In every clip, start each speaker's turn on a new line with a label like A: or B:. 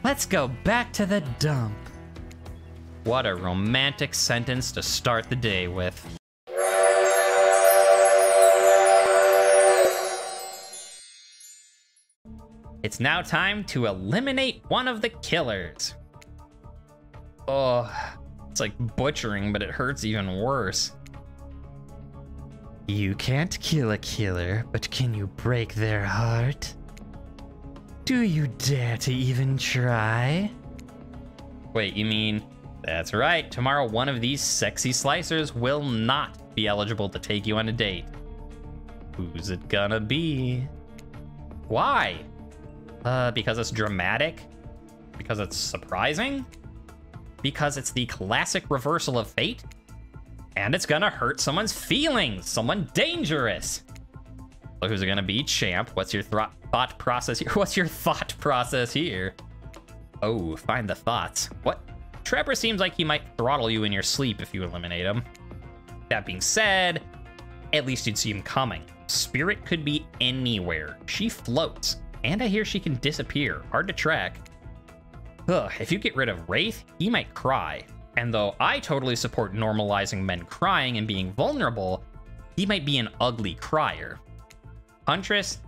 A: Let's go back to the dump. What a romantic sentence to start the day with. It's now time to eliminate one of the killers. Oh, it's like butchering, but it hurts even worse. You can't kill a killer, but can you break their heart? Do you dare to even try? Wait, you mean... That's right, tomorrow one of these sexy slicers will not be eligible to take you on a date. Who's it gonna be? Why? Because it's dramatic? Because it's surprising? Because it's the classic reversal of fate? And it's gonna hurt someone's feelings, someone dangerous. So who's it gonna be? Champ, what's your thought process here? What's your thought process here? Oh, find the thoughts. What? Trapper seems like he might throttle you in your sleep if you eliminate him. That being said, at least you'd see him coming. Spirit could be anywhere. She floats, and I hear she can disappear. Hard to track. Ugh, if you get rid of Wraith, he might cry. And though I totally support normalizing men crying and being vulnerable, he might be an ugly crier. Huntress,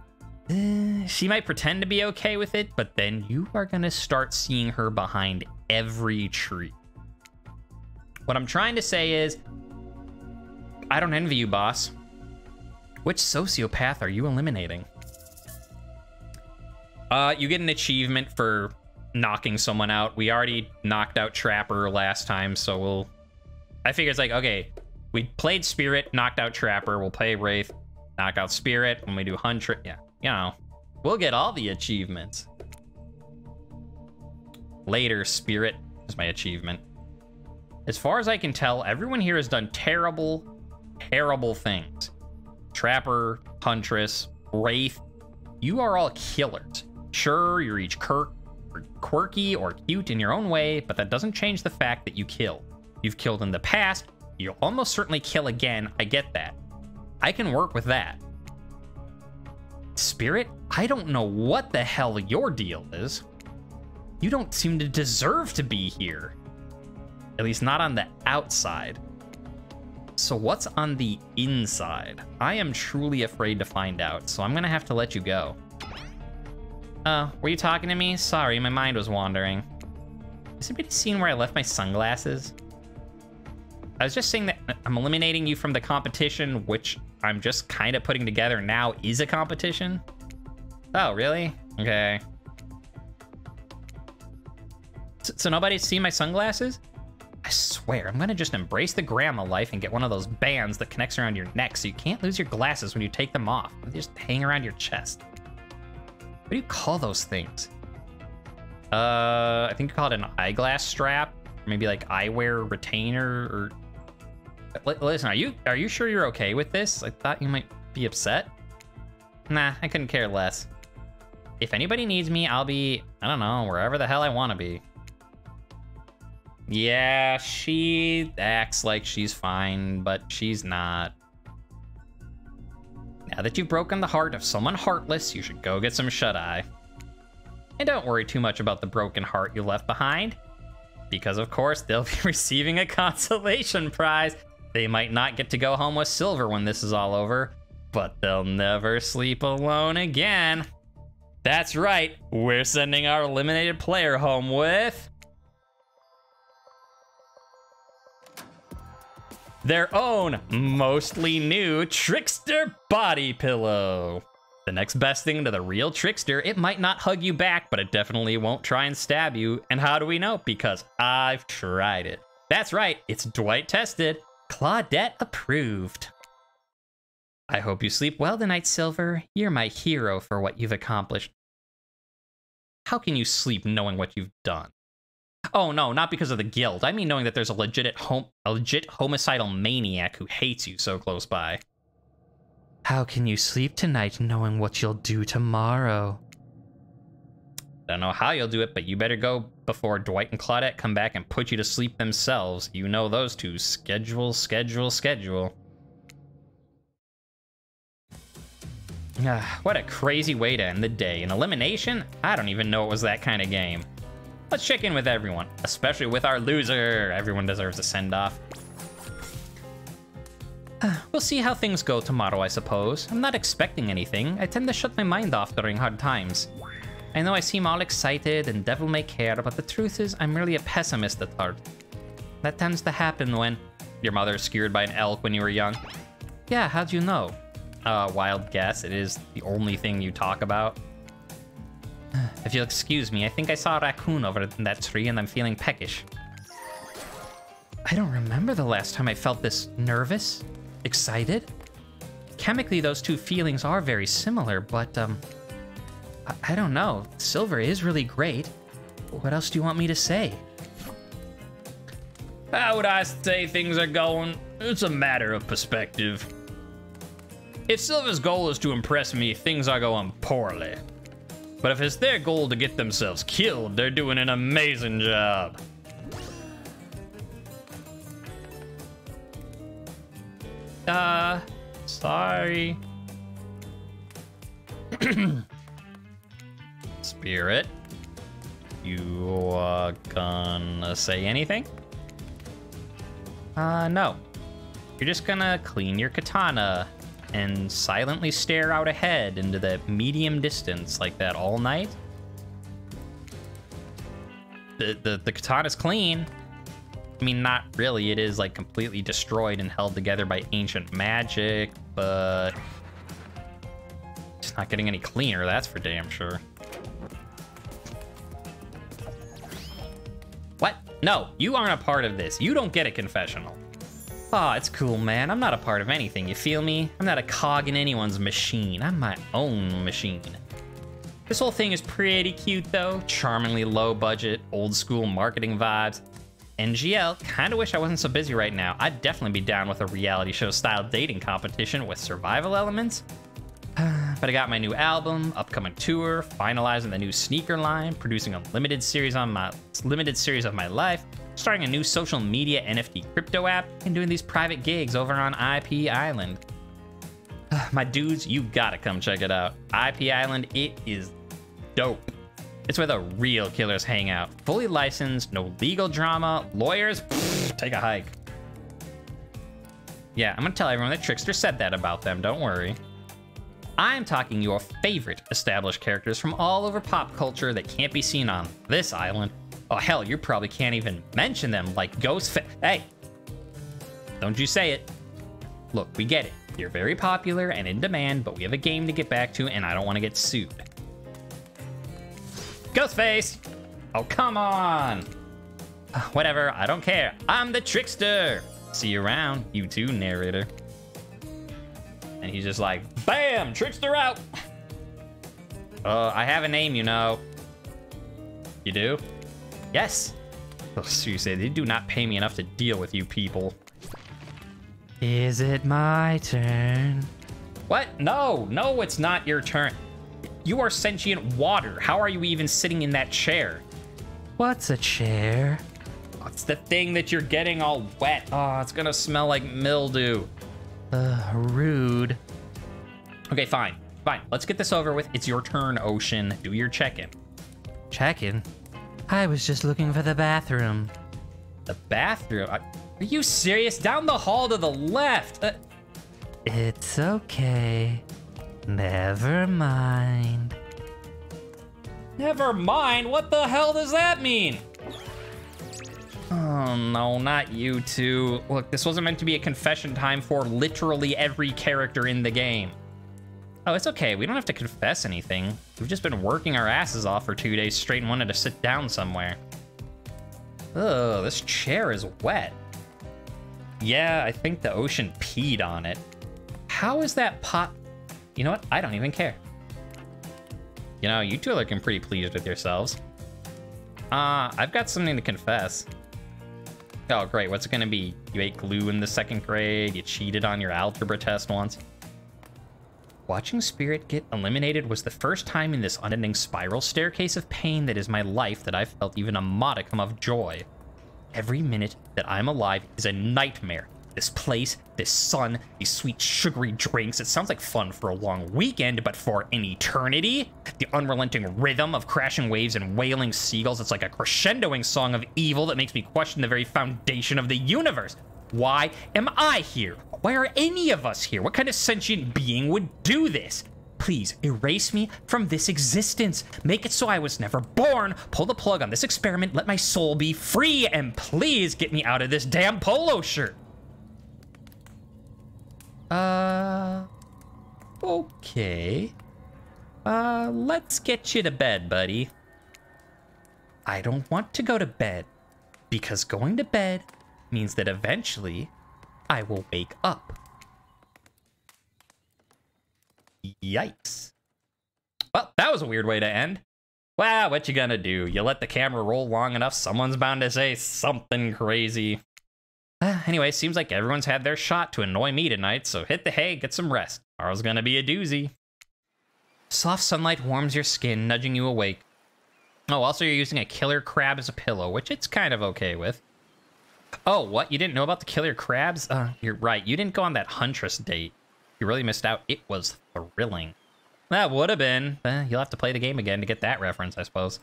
A: she might pretend to be okay with it, but then you are gonna start seeing her behind every tree. What I'm trying to say is, I don't envy you, boss. Which sociopath are you eliminating? You get an achievement for knocking someone out. We already knocked out Trapper last time, so I figure it's like, okay, we played Spirit, knocked out Trapper, we'll play Wraith, knock out Spirit. When we do Huntress, yeah, you know, we'll get all the achievements. Later, Spirit is my achievement. As far as I can tell, everyone here has done terrible, terrible things. Trapper, Huntress, Wraith, you are all killers. Sure, you're each quirky or cute in your own way, but that doesn't change the fact that you kill. You've killed in the past, you'll almost certainly kill again, I get that. I can work with that. Spirit, I don't know what the hell your deal is. You don't seem to deserve to be here. At least not on the outside. So what's on the inside? I am truly afraid to find out, so I'm gonna have to let you go. Were you talking to me? Sorry, my mind was wandering. Has anybody seen where I left my sunglasses? I was just saying that I'm eliminating you from the competition, which I'm just kind of putting together now is a competition. Oh, really? Okay. So nobody's seen my sunglasses? I swear, I'm gonna just embrace the grandma life and get one of those bands that connects around your neck so you can't lose your glasses when you take them off. They just hang around your chest. What do you call those things? I think you call it an eyeglass strap, or maybe like eyewear retainer, or... Listen, are you sure you're okay with this? I thought you might be upset. Nah, I couldn't care less. If anybody needs me, I'll be, I don't know, wherever the hell I want to be. Yeah, she acts like she's fine, but she's not. Now that you've broken the heart of someone heartless, you should go get some shut-eye. And don't worry too much about the broken heart you left behind, because of course they'll be receiving a consolation prize. They might not get to go home with silver when this is all over, but they'll never sleep alone again. That's right, we're sending our eliminated player home with... their own, mostly new Trickster body pillow. The next best thing to the real Trickster, it might not hug you back, but it definitely won't try and stab you. And how do we know? Because I've tried it. That's right, it's Dwight tested, Claudette approved. I hope you sleep well tonight, Silver. You're my hero for what you've accomplished. How can you sleep knowing what you've done? Oh no, not because of the guilt. I mean knowing that there's a legit homicidal maniac who hates you so close by. How can you sleep tonight knowing what you'll do tomorrow? Don't know how you'll do it, but you better go before Dwight and Claudette come back and put you to sleep themselves. You know those two. Schedule, schedule, schedule. What a crazy way to end the day. An elimination? I don't even know it was that kind of game. Let's check in with everyone, especially with our loser. Everyone deserves a send-off. We'll see how things go tomorrow, I suppose. I'm not expecting anything. I tend to shut my mind off during hard times. I know I seem all excited and devil may care, but the truth is I'm really a pessimist at heart. That tends to happen when your mother skewered by an elk when you were young. Yeah, how'd you know? Wild guess. It is the only thing you talk about. If you'll excuse me, I think I saw a raccoon over in that tree and I'm feeling peckish. I don't remember the last time I felt this nervous, excited. Chemically, those two feelings are very similar, but I don't know. Silver is really great. What else do you want me to say? How would I say things are going? It's a matter of perspective. If Silver's goal is to impress me, things are going poorly. But if it's their goal to get themselves killed, they're doing an amazing job. Sorry. Spirit, you gonna say anything? No. You're just gonna clean your katana and silently stare out ahead into the medium distance like that all night? The katana's clean. I mean, not really. It is like completely destroyed and held together by ancient magic, but it's not getting any cleaner, that's for damn sure. What? No, you aren't a part of this. You don't get a confessional. Aw, it's cool, man. I'm not a part of anything, you feel me? I'm not a cog in anyone's machine. I'm my own machine. This whole thing is pretty cute, though. Charmingly low budget, old school marketing vibes. NGL, kinda wish I wasn't so busy right now. I'd definitely be down with a reality show style dating competition with survival elements. But I got my new album, upcoming tour, finalizing the new sneaker line, producing a limited series of my life, starting a new social media NFT crypto app, and doing these private gigs over on IP Island. My dudes, you gotta come check it out. IP Island, it is dope. It's where the real killers hang out. Fully licensed, no legal drama, lawyers, take a hike. Yeah, I'm gonna tell everyone that Trickster said that about them, don't worry. I'm talking your favorite established characters from all over pop culture that can't be seen on this island. Oh, hell, you probably can't even mention them, like Ghostface. Hey, don't you say it. Look, we get it. You're very popular and in demand, but we have a game to get back to, and I don't want to get sued. Ghostface! Oh, come on! Whatever, I don't care. I'm the Trickster! See you around, you too, narrator. And he's just like, bam! Trickster out! I have a name, you know. You do? Yes. Oh, seriously, they do not pay me enough to deal with you people. Is it my turn? What? No, no, it's not your turn. You are sentient water. How are you even sitting in that chair? What's a chair? Oh, it's the thing that you're getting all wet. Oh, it's gonna smell like mildew. Rude. Okay, fine. Fine. Let's get this over with. It's your turn, Ocean. Do your check-in. Check-in? I was just looking for the bathroom. The bathroom? Are you serious? Down the hall to the left. It's okay. Never mind. Never mind? What the hell does that mean? Oh no, not you two. Look, this wasn't meant to be a confession time for literally every character in the game. Oh, it's okay. We don't have to confess anything. We've just been working our asses off for 2 days straight and wanted to sit down somewhere. Ugh, this chair is wet. Yeah, I think the Ocean peed on it. How is that pot? You know what? I don't even care. You know, you two are looking pretty pleased with yourselves. I've got something to confess. Oh, great. What's it gonna be? You ate glue in the 2nd grade. You cheated on your algebra test once. Watching Spirit get eliminated was the first time in this unending spiral staircase of pain that is my life that I've felt even a modicum of joy. Every minute that I'm alive is a nightmare. This place, this sun, these sweet sugary drinks. It sounds like fun for a long weekend, but for an eternity? The unrelenting rhythm of crashing waves and wailing seagulls. It's like a crescendoing song of evil that makes me question the very foundation of the universe. Why am I here? Why are any of us here? What kind of sentient being would do this? Please erase me from this existence. Make it so I was never born. Pull the plug on this experiment. Let my soul be free. And please get me out of this damn polo shirt. Okay. Let's get you to bed, buddy. I don't want to go to bed, because going to bed means that eventually I will wake up. Yikes. Well, that was a weird way to end. Well, what you gonna do? You let the camera roll long enough, someone's bound to say something crazy. Anyway, seems like everyone's had their shot to annoy me tonight, so hit the hay, get some rest. Tomorrow's gonna be a doozy. Soft sunlight warms your skin, nudging you awake. Oh, also you're using a killer crab as a pillow, which it's kind of okay with. Oh, what? You didn't know about the killer crabs? You're right, you didn't go on that huntress date. You really missed out. It was thrilling. That would have been. You'll have to play the game again to get that reference, I suppose.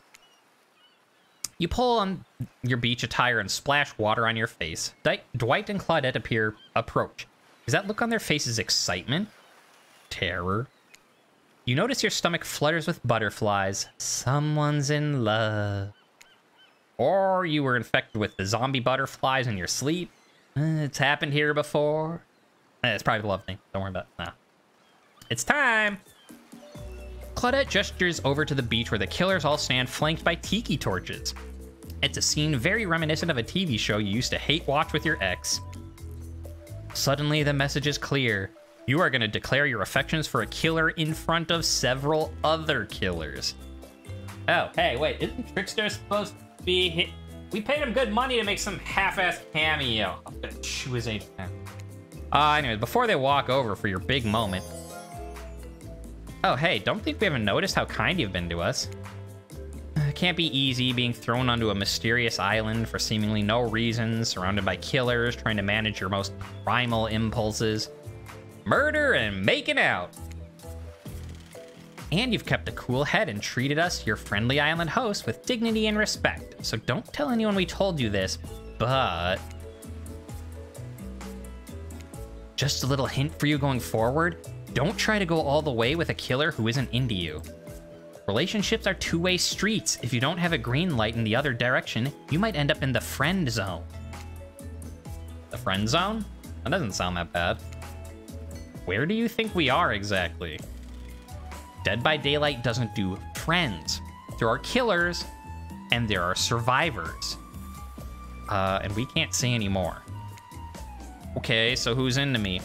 A: You pull on your beach attire and splash water on your face. Dwight and Claudette approach. Is that look on their faces excitement? Terror? You notice your stomach flutters with butterflies. Someone's in love. Or you were infected with the zombie butterflies in your sleep. It's happened here before. It's probably the love thing. Don't worry about it. Nah. It's time! Claudette gestures over to the beach where the killers all stand flanked by tiki torches. It's a scene very reminiscent of a TV show you used to hate watch with your ex. Suddenly, the message is clear. You are going to declare your affections for a killer in front of several other killers. Oh, hey, wait, isn't Trickster supposed to be hit? We paid him good money to make some half-assed cameo. I'm gonna chew his age. Anyway, before they walk over for your big moment. Oh, hey, don't think we haven't noticed how kind you've been to us. It can't be easy being thrown onto a mysterious island for seemingly no reason, surrounded by killers, trying to manage your most primal impulses. Murder and making out. And you've kept a cool head and treated us, your friendly island host, with dignity and respect. So don't tell anyone we told you this, but... just a little hint for you going forward. Don't try to go all the way with a killer who isn't into you. Relationships are two-way streets. If you don't have a green light in the other direction, you might end up in the friend zone. The friend zone? That doesn't sound that bad. Where do you think we are exactly? Dead by Daylight doesn't do friends. There are killers, and there are survivors. And we can't say any more. Okay, so who's into me?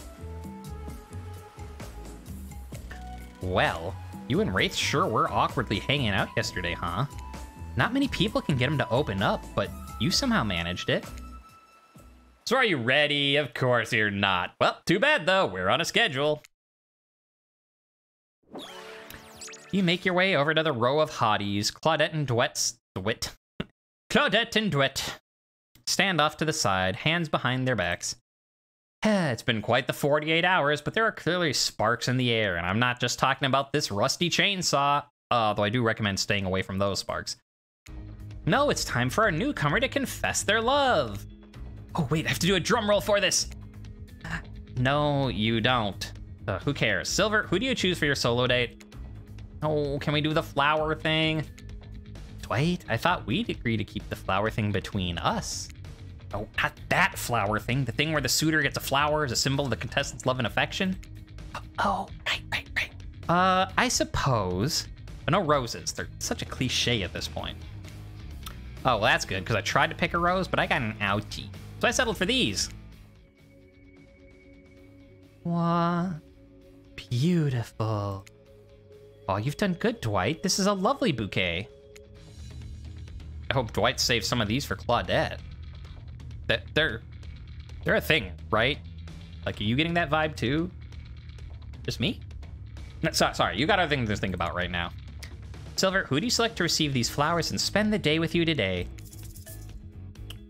A: Well, you and Wraith sure were awkwardly hanging out yesterday, huh? Not many people can get him to open up, but you somehow managed it. So are you ready? Of course you're not. Well, too bad though, we're on a schedule. You make your way over to the row of hotties. Claudette and Claudette and Dwight stand off to the side, hands behind their backs. It's been quite the 48 hours, but there are clearly sparks in the air, and I'm not just talking about this rusty chainsaw, though I do recommend staying away from those sparks. No, it's time for our newcomer to confess their love. Oh wait, I have to do a drum roll for this. No, you don't. Who cares? Silver, who do you choose for your solo date? Oh, can we do the flower thing? Dwight, I thought we'd agree to keep the flower thing between us. Oh, not that flower thing. The thing where the suitor gets a flower as a symbol of the contestant's love and affection. Oh, right. I suppose. But no roses. They're such a cliche at this point. Oh, well, that's good, because I tried to pick a rose, but I got an ouchie. So I settled for these. What? Beautiful. Oh, you've done good, Dwight. This is a lovely bouquet. I hope Dwight saves some of these for Claudette. They're a thing, right? Like, are you getting that vibe too? Just me? No, sorry, you got other things to think about right now. Silver, who do you select to receive these flowers and spend the day with you today?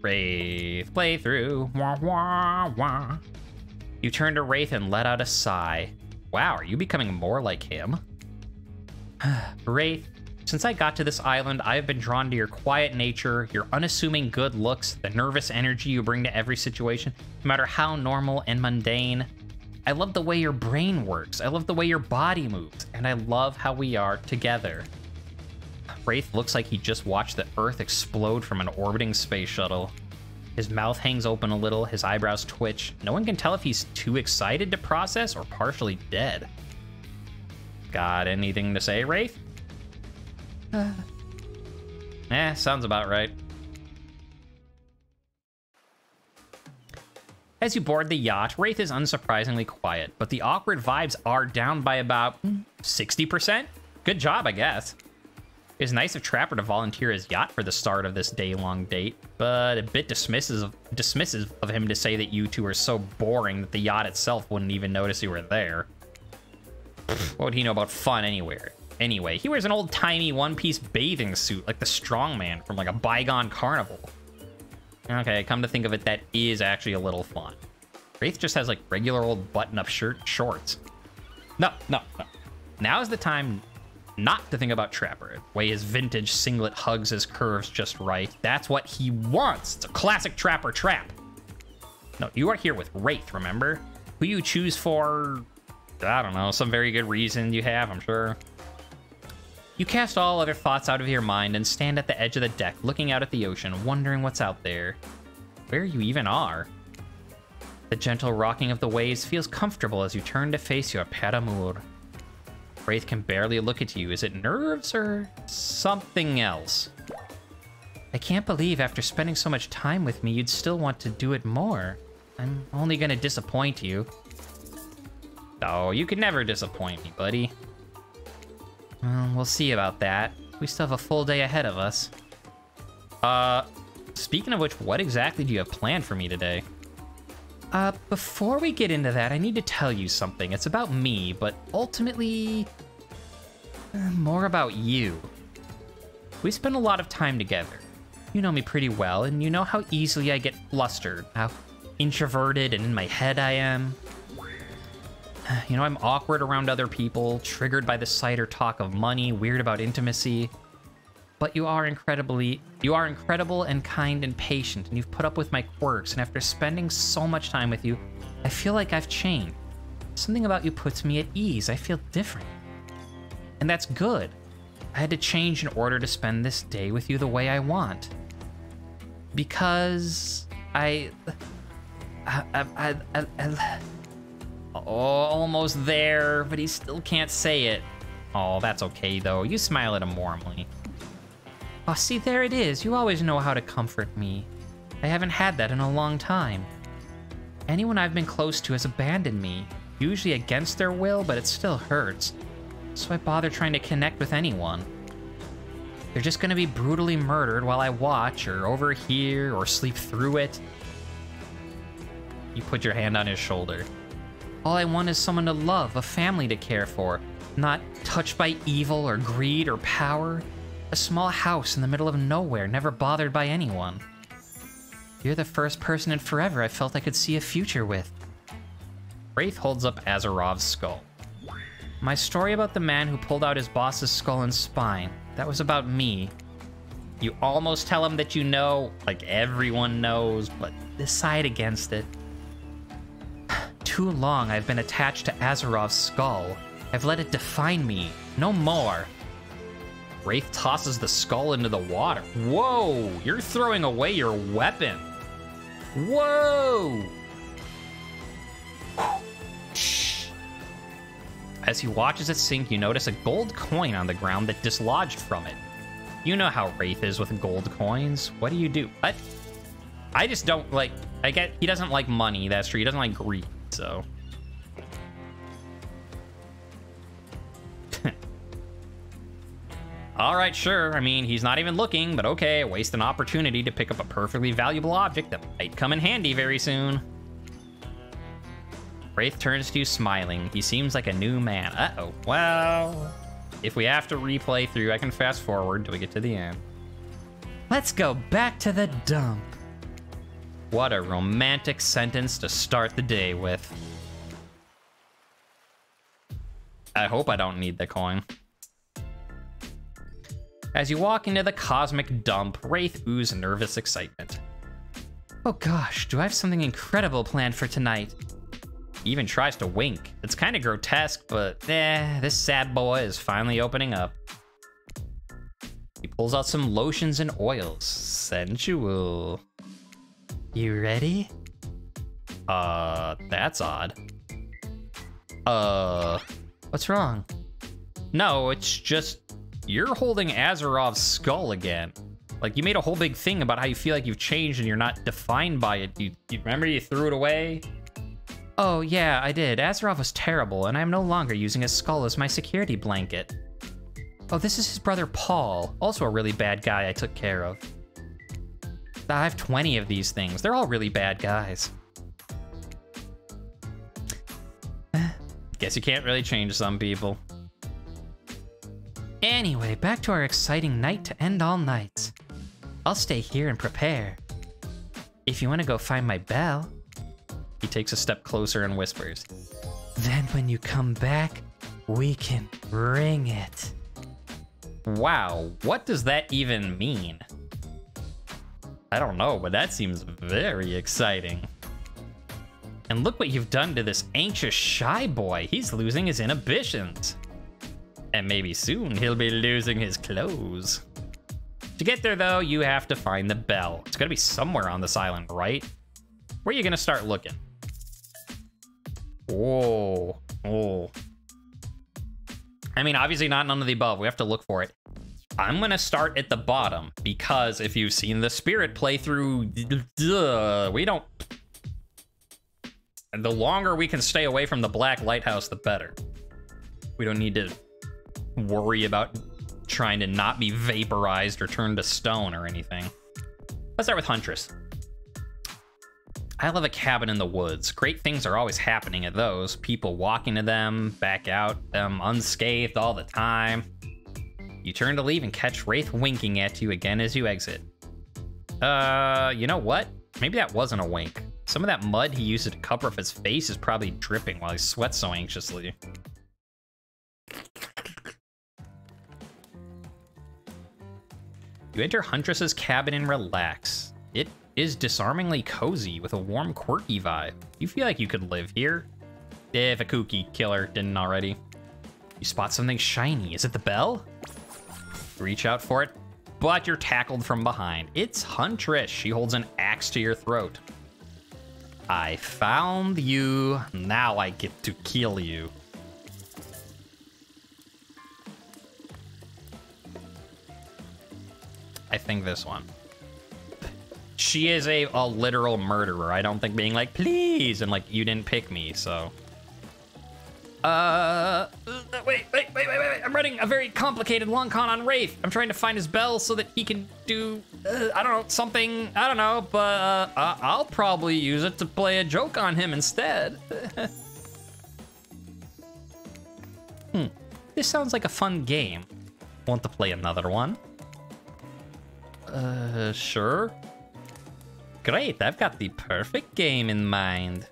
A: Wraith playthrough. Wah, wah, wah. You turn to Wraith and let out a sigh. Wow, are you becoming more like him? Wraith, since I got to this island, I have been drawn to your quiet nature, your unassuming good looks, the nervous energy you bring to every situation, no matter how normal and mundane. I love the way your brain works, I love the way your body moves, and I love how we are together. Wraith looks like he just watched the Earth explode from an orbiting space shuttle. His mouth hangs open a little, his eyebrows twitch. No one can tell if he's too excited to process or partially dead. Got anything to say, Wraith? Sounds about right. As you board the yacht, Wraith is unsurprisingly quiet, but the awkward vibes are down by about 60%. Good job, I guess. It's nice of Trapper to volunteer his yacht for the start of this day-long date, but a bit dismissive of him to say that you two are so boring that the yacht itself wouldn't even notice you were there. What would he know about fun anywhere? Anyway, he wears an old-timey one-piece bathing suit like the strongman from like a bygone carnival. Okay, come to think of it, that is actually a little fun. Wraith just has like regular old button-up shorts. No. Now is the time not to think about Trapper. The way his vintage singlet hugs his curves just right. That's what he wants. It's a classic Trapper trap. No, you are here with Wraith, remember? Who you choose for, I don't know, some very good reason you have, I'm sure. You cast all other thoughts out of your mind and stand at the edge of the deck, looking out at the ocean, wondering what's out there. Where you even are. The gentle rocking of the waves feels comfortable as you turn to face your pet amour. Wraith can barely look at you. Is it nerves or something else? I can't believe after spending so much time with me, you'd still want to do it more. I'm only gonna disappoint you. Oh, you could never disappoint me, buddy. Well, we'll see about that. We still have a full day ahead of us. Speaking of which, what exactly do you have planned for me today? Before we get into that, I need to tell you something. It's about me, but ultimately, more about you. We spend a lot of time together. You know me pretty well, and you know how easily I get flustered, how introverted and in my head I am. You know, I'm awkward around other people, triggered by the sight or talk of money, weird about intimacy. But you are incredible and kind and patient, and you've put up with my quirks, and after spending so much time with you, I feel like I've changed. Something about you puts me at ease. I feel different. And that's good. I had to change in order to spend this day with you the way I want. Because oh, almost there, but he still can't say it. Oh, that's okay, though. You smile at him warmly. Oh, see, there it is. You always know how to comfort me. I haven't had that in a long time. Anyone I've been close to has abandoned me, usually against their will, but it still hurts. So I bother trying to connect with anyone. They're just gonna be brutally murdered while I watch, or overhear, or sleep through it. You put your hand on his shoulder. All I want is someone to love, a family to care for, not touched by evil or greed or power. A small house in the middle of nowhere, never bothered by anyone. You're the first person in forever I felt I could see a future with. Wraith holds up Azarov's skull. My story about the man who pulled out his boss's skull and spine, that was about me. You almost tell him that you know, like everyone knows, but decide against it. Too long I've been attached to Azarov's skull. I've let it define me, no more. Wraith tosses the skull into the water. Whoa, you're throwing away your weapon. Whoa! Shh. As he watches it sink, you notice a gold coin on the ground that dislodged from it. You know how Wraith is with gold coins. What do? What? I just don't like... he doesn't like money, that's true. He doesn't like greed, so... Alright, sure. I mean, he's not even looking, but okay, waste an opportunity to pick up a perfectly valuable object that might come in handy very soon. Wraith turns to you smiling. He seems like a new man. Uh-oh. Well, if we have to replay through, I can fast forward till we get to the end. Let's go back to the dump. What a romantic sentence to start the day with. I hope I don't need the coin. As you walk into the cosmic dump, Wraith oozes nervous excitement. Oh gosh, do I have something incredible planned for tonight? He even tries to wink. It's kind of grotesque, but this sad boy is finally opening up. He pulls out some lotions and oils. Sensual. You ready? That's odd. What's wrong? No, it's just you're holding Azerov's skull again. Like, you made a whole big thing about how you feel like you've changed and you're not defined by it. You remember you threw it away? Oh, yeah, I did. Azerov was terrible, and I'm no longer using his skull as my security blanket. Oh, this is his brother Paul, also a really bad guy I took care of. I have 20 of these things. They're all really bad guys. Guess you can't really change some people. Anyway, back to our exciting night to end all nights. I'll stay here and prepare. If you want to go find my bell. He takes a step closer and whispers. Then when you come back, we can ring it. Wow, what does that even mean? I don't know, but that seems very exciting. And look what you've done to this anxious shy boy. He's losing his inhibitions. And maybe soon he'll be losing his clothes. To get there, though, you have to find the bell. It's gotta be somewhere on this island, right? Where are you gonna start looking? Whoa. Oh. I mean, obviously not none of the above. We have to look for it. I'm gonna start at the bottom, because if you've seen the Spirit playthrough, we don't... The longer we can stay away from the Black Lighthouse, the better. We don't need to worry about trying to not be vaporized or turned to stone or anything. Let's start with Huntress. I love a cabin in the woods. Great things are always happening at those. People walking to them, back out them unscathed all the time. You turn to leave and catch Wraith winking at you again as you exit. You know what? Maybe that wasn't a wink. Some of that mud he used to cover up his face is probably dripping while he sweats so anxiously. You enter Huntress's cabin and relax. It is disarmingly cozy with a warm, quirky vibe. You feel like you could live here, if a kooky killer didn't already. You spot something shiny. Is it the bell? Reach out for it, but you're tackled from behind. It's Huntress. She holds an axe to your throat. I found you. Now I get to kill you. I think this one. She is a literal murderer. I don't think being like, please, and like, you didn't pick me, so. Wait. I'm running a very complicated long con on Wraith. I'm trying to find his bell so that he can do, I don't know, something, I don't know, but I'll probably use it to play a joke on him instead. This sounds like a fun game. Want to play another one? Sure. Great, I've got the perfect game in mind.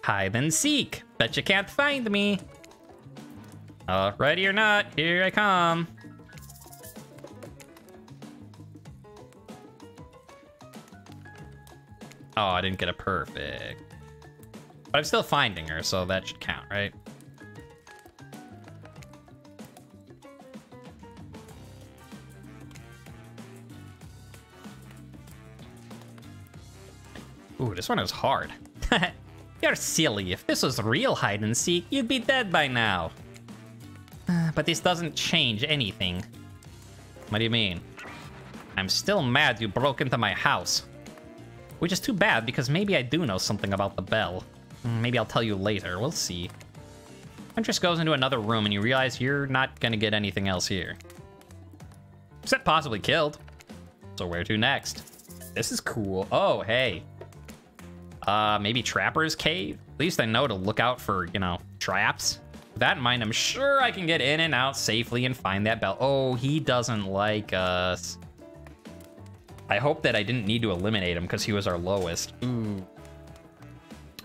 A: Hide and seek. Bet you can't find me. Ready or not, here I come. Oh, I didn't get a perfect. But I'm still finding her, so that should count, right? Ooh, this one is hard. You're silly. If this was real hide and seek, you'd be dead by now. But this doesn't change anything. What do you mean? I'm still mad you broke into my house. Which is too bad, because maybe I do know something about the bell. Maybe I'll tell you later. We'll see. Huntress goes into another room and you realize you're not gonna get anything else here. Except possibly killed. So where to next? This is cool. Oh, hey. Maybe Trapper's Cave? At least I know to look out for, you know, traps. With that in mind, I'm sure I can get in and out safely and find that bell. Oh, he doesn't like us. I hope that I didn't need to eliminate him because he was our lowest. Ooh.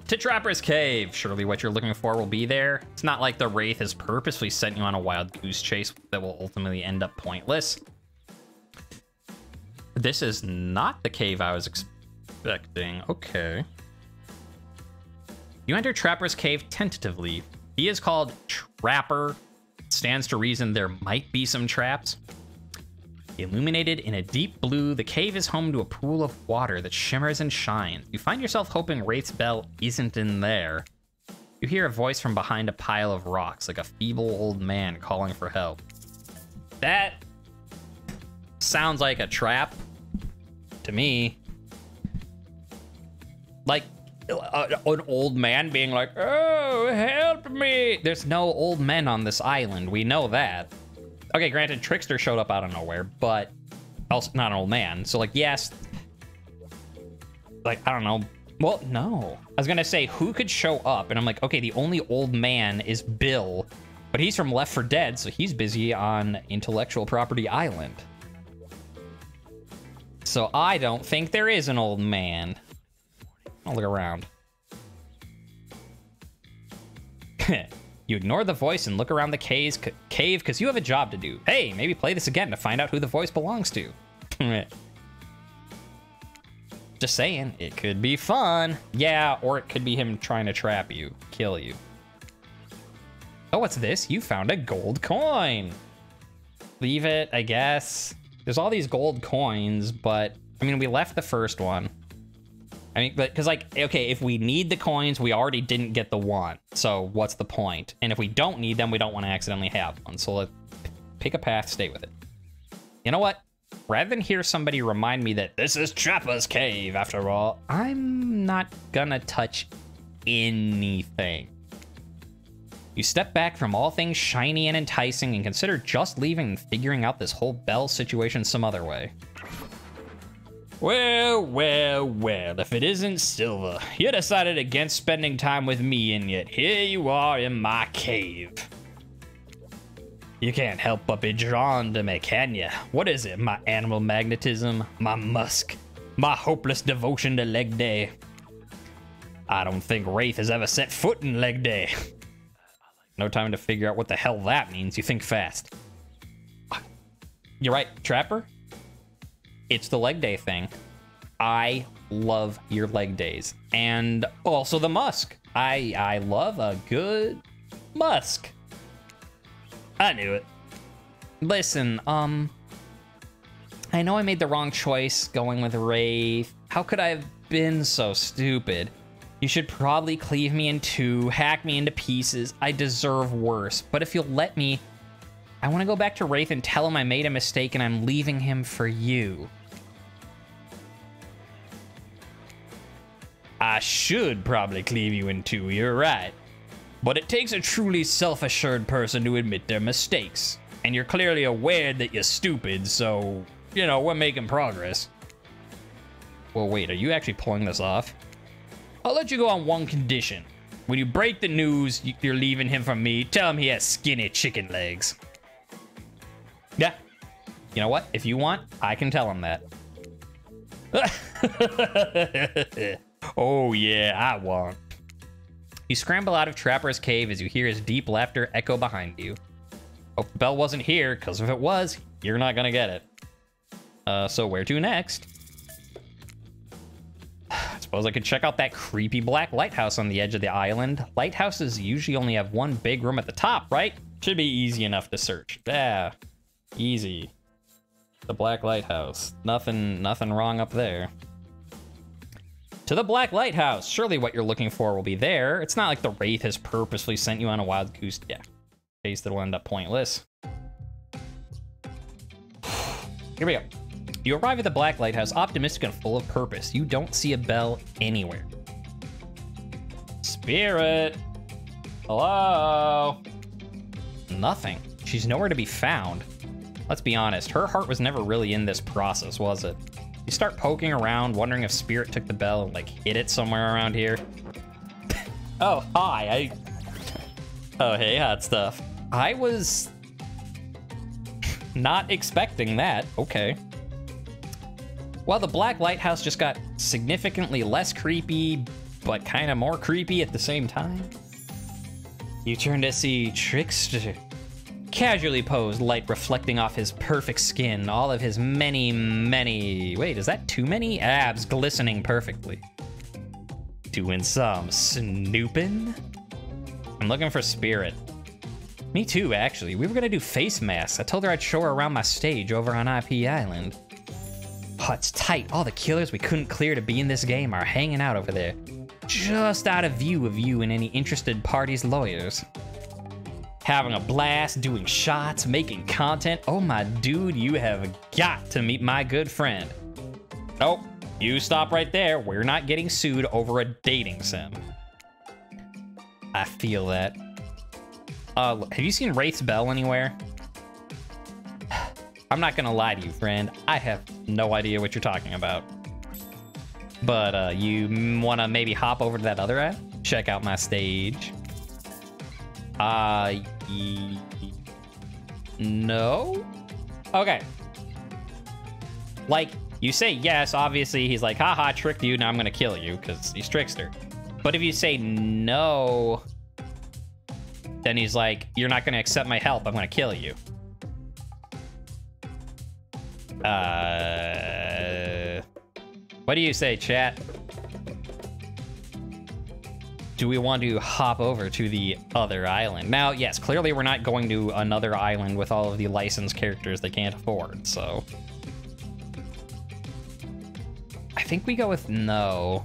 A: To Trapper's Cave. Surely what you're looking for will be there. It's not like the Wraith has purposely sent you on a wild goose chase that will ultimately end up pointless. This is not the cave I was expecting. Okay. You enter Trapper's Cave tentatively. He is called Trapper. Stands to reason there might be some traps. Illuminated in a deep blue, the cave is home to a pool of water that shimmers and shines. You find yourself hoping Wraith's bell isn't in there. You hear a voice from behind a pile of rocks, like a feeble old man calling for help. That sounds like a trap to me. Like an old man being like, "Oh, help me." There's no old men on this island. We know that. Okay, granted, Trickster showed up out of nowhere, but also not an old man. So, like, yes. Like, I don't know. Well, no. I was going to say, who could show up? And I'm like, okay, the only old man is Bill. But he's from Left 4 Dead, so he's busy on Intellectual Property Island. So I don't think there is an old man. I'll look around. You ignore the voice and look around the cave because you have a job to do. Hey, maybe play this again to find out who the voice belongs to. Just saying, it could be fun. Yeah, or it could be him trying to trap you, kill you. Oh, what's this? You found a gold coin. Leave it, I guess. There's all these gold coins, but I mean, we left the first one. I mean, because, like, okay, if we need the coins, we already didn't get the one. So what's the point? And if we don't need them, we don't want to accidentally have one. So let's pick a path, stay with it. You know what? Rather than hear somebody remind me that this is Trapper's Cave, after all, I'm not gonna touch anything. You step back from all things shiny and enticing and consider just leaving and figuring out this whole bell situation some other way. Well, well, well, if it isn't Silver. You decided against spending time with me, and yet here you are in my cave. You can't help but be drawn to me, can you? What is it, my animal magnetism, my musk, my hopeless devotion to leg day? I don't think Wraith has ever set foot in leg day. No time to figure out what the hell that means. You think fast. You're right, Trapper. It's the leg day thing. I love your leg days. And also the musk. I love a good musk. I knew it. Listen, I know I made the wrong choice going with Wraith. How could I have been so stupid? You should probably cleave me in two, hack me into pieces. I deserve worse. But if you'll let me, I want to go back to Wraith and tell him I made a mistake and I'm leaving him for you. I should probably cleave you in two, you're right. But it takes a truly self-assured person to admit their mistakes. And you're clearly aware that you're stupid, so, you know, we're making progress. Well, wait, are you actually pulling this off? I'll let you go on one condition. When you break the news you're leaving him for me, tell him he has skinny chicken legs. Yeah. You know what? If you want, I can tell him that. Oh yeah, I want. You scramble out of Trapper's Cave as you hear his deep laughter echo behind you. Hope the bell wasn't here, because if it was, you're not gonna get it. So where to next? I suppose I could check out that creepy black lighthouse on the edge of the island. Lighthouses usually only have one big room at the top, right? Should be easy enough to search. Yeah, easy. The black lighthouse. Nothing wrong up there. To the Black Lighthouse. Surely what you're looking for will be there. It's not like the Wraith has purposely sent you on a wild goose chase that'll end up pointless. Here we go. You arrive at the Black Lighthouse optimistic and full of purpose. You don't see a bell anywhere. Spirit. Hello? Nothing. She's nowhere to be found. Let's be honest, her heart was never really in this process, was it? You start poking around, wondering if Spirit took the bell and, like, hid it somewhere around here. Oh, hi. Oh, hey, hot stuff. I was not expecting that. Okay. Well, the Black Lighthouse just got significantly less creepy, but kind of more creepy at the same time. You turn to see Trickster. Casually posed, light reflecting off his perfect skin, all of his many... Wait, is that too many? Abs glistening perfectly. Doing some snooping? I'm looking for Spirit. Me too, actually. We were gonna do face masks. I told her I'd show her around my stage over on IP Island. Oh, it's tight. All the killers we couldn't clear to be in this game are hanging out over there. Just out of view of you and any interested parties' lawyers. Having a blast, doing shots, making content. Oh my dude, you have got to meet my good friend. Nope, you stop right there. We're not getting sued over a dating sim. I feel that. Have you seen Wraith's bell anywhere? I'm not gonna lie to you, friend. I have no idea what you're talking about. But you wanna maybe hop over to that other app? Check out my stage. No? Okay. Like, you say yes, obviously he's like, haha, tricked you, now I'm gonna kill you, because he's Trickster. But if you say no, then he's like, you're not gonna accept my help, I'm gonna kill you. What do you say, chat? Do we want to hop over to the other island? Now, yes, clearly we're not going to another island with all of the licensed characters they can't afford, so... I think we go with no.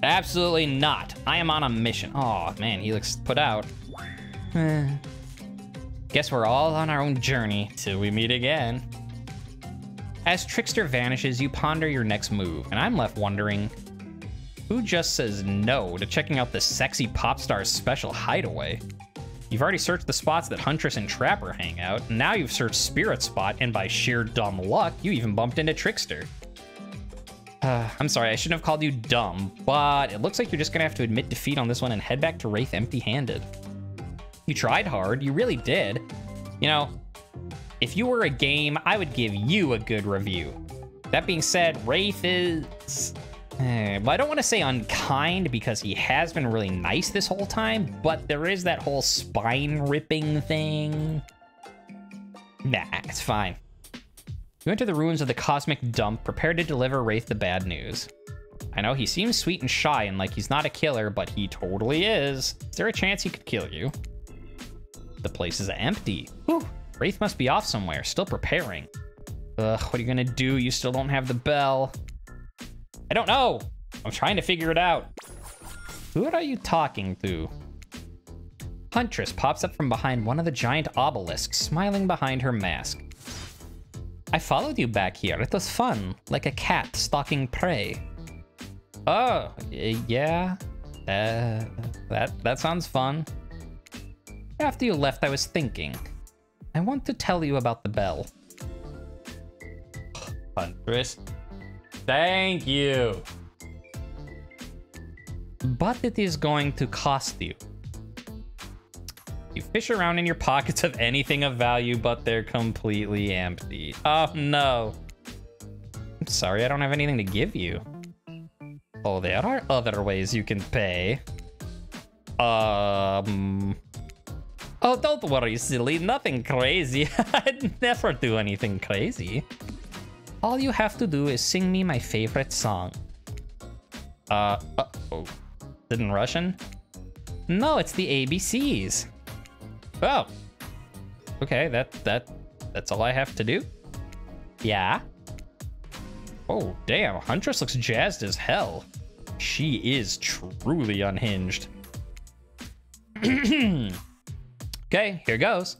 A: Absolutely not. I am on a mission. Oh, man, he looks put out. Guess we're all on our own journey till we meet again. As Trickster vanishes, you ponder your next move, and I'm left wondering, who just says no to checking out the sexy pop star's special hideaway? You've already searched the spots that Huntress and Trapper hang out, and now you've searched Spirit Spot, and by sheer dumb luck, you even bumped into Trickster. I'm sorry, I shouldn't have called you dumb, but it looks like you're just gonna have to admit defeat on this one and head back to Wraith empty-handed. You tried hard, you really did. You know, if you were a game, I would give you a good review. That being said, Wraith is... Well, I don't want to say unkind because he has been really nice this whole time, but there is that whole spine-ripping thing. Nah, it's fine. You enter the ruins of the Cosmic Dump, prepared to deliver Wraith the bad news. I know he seems sweet and shy and like he's not a killer, but he totally is. Is there a chance he could kill you? The place is empty. Whew, Wraith must be off somewhere, still preparing. Ugh, what are you gonna do? You still don't have the bell. I don't know. I'm trying to figure it out. Who are you talking to? Huntress pops up from behind one of the giant obelisks, smiling behind her mask. I followed you back here. It was fun, like a cat stalking prey. Oh, yeah. That sounds fun. After you left, I was thinking. I want to tell you about the bell. Huntress. Thank you. But it is going to cost you. You fish around in your pockets of anything of value, but they're completely empty. Oh, no. I'm sorry, I don't have anything to give you. Oh, there are other ways you can pay. Oh, don't worry, silly. Nothing crazy. I'd never do anything crazy. All you have to do is sing me my favorite song. Oh. Didn't Russian? No, it's the ABCs. Oh. Okay, that's all I have to do? Yeah. Oh, damn. Huntress looks jazzed as hell. She is truly unhinged. Okay, here goes.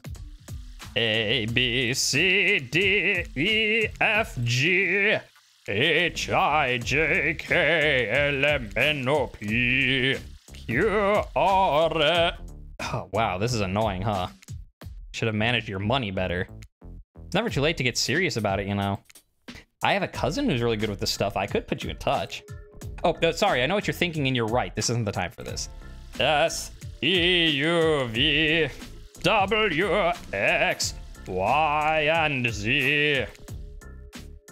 A: A, B, C, D, E, F, G, H, I, J, K, L, M, N, O, P, Q, R. Oh, wow, this is annoying, huh? Should have managed your money better. It's never too late to get serious about it, you know. I have a cousin who's really good with this stuff. I could put you in touch. Oh, no, sorry, I know what you're thinking, and you're right. This isn't the time for this. S, E, U, V, W, X, Y, and Z.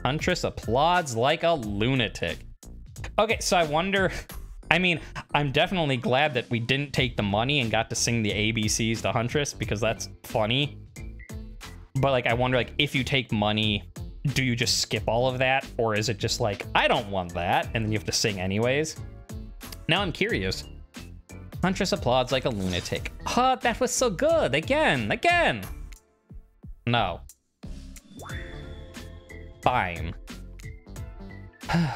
A: Huntress applauds like a lunatic. Okay, so I wonder... I mean, I'm definitely glad that we didn't take the money and got to sing the ABCs to Huntress, because that's funny. But, like, I wonder, like, if you take money, do you just skip all of that? Or is it just like, I don't want that, and then you have to sing anyways? Now I'm curious. Huntress applauds like a lunatic. Oh, that was so good. Again. No. Fine.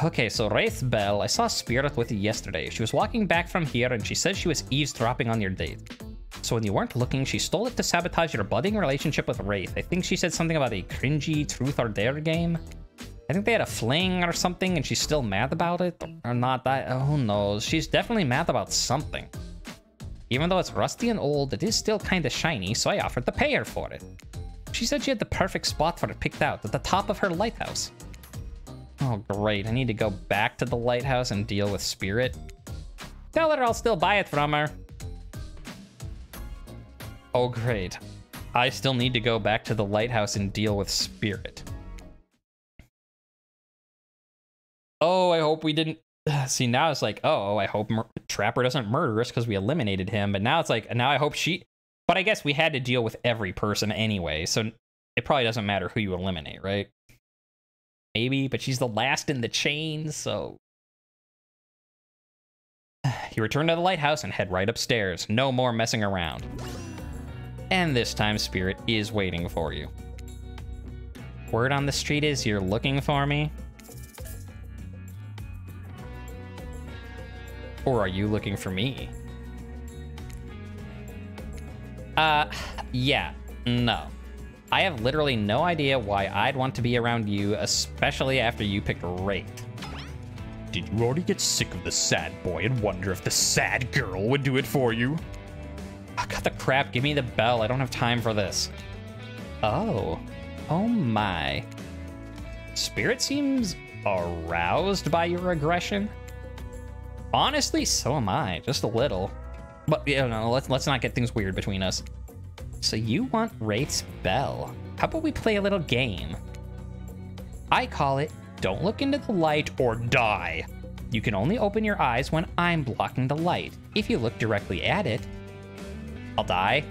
A: Okay, so Wraith Belle, I saw Spirit with you yesterday. She was walking back from here and she said she was eavesdropping on your date. So when you weren't looking, she stole it to sabotage your budding relationship with Wraith. I think she said something about a cringy truth or dare game. I think they had a fling or something and she's still mad about it. Or not that, who knows. She's definitely mad about something. Even though it's rusty and old, it is still kind of shiny, so I offered to pay her for it. She said she had the perfect spot for it picked out, at the top of her lighthouse. Oh, great. I need to go back to the lighthouse and deal with Spirit. Tell her I'll still buy it from her. Oh, great. I still need to go back to the lighthouse and deal with Spirit. Oh, I hope we didn't... See, now it's like, oh, I hope Trapper doesn't murder us because we eliminated him. But now it's like, now I hope she... But I guess we had to deal with every person anyway, so it probably doesn't matter who you eliminate, right? Maybe, but she's the last in the chain, so... You return to the lighthouse and head right upstairs. No more messing around. And this time, Spirit is waiting for you. Word on the street is you're looking for me? Or are you looking for me? Yeah, no. I have literally no idea why I'd want to be around you, especially after you picked Wraith. Did you already get sick of the sad boy and wonder if the sad girl would do it for you? Oh, cut the crap, give me the bell. I don't have time for this. Oh my. Spirit seems aroused by your aggression. Honestly, so am I, just a little. But, you know, let's not get things weird between us. So you want Wraith's bell. How about we play a little game? I call it, don't look into the light or die. You can only open your eyes when I'm blocking the light. If you look directly at it, I'll die.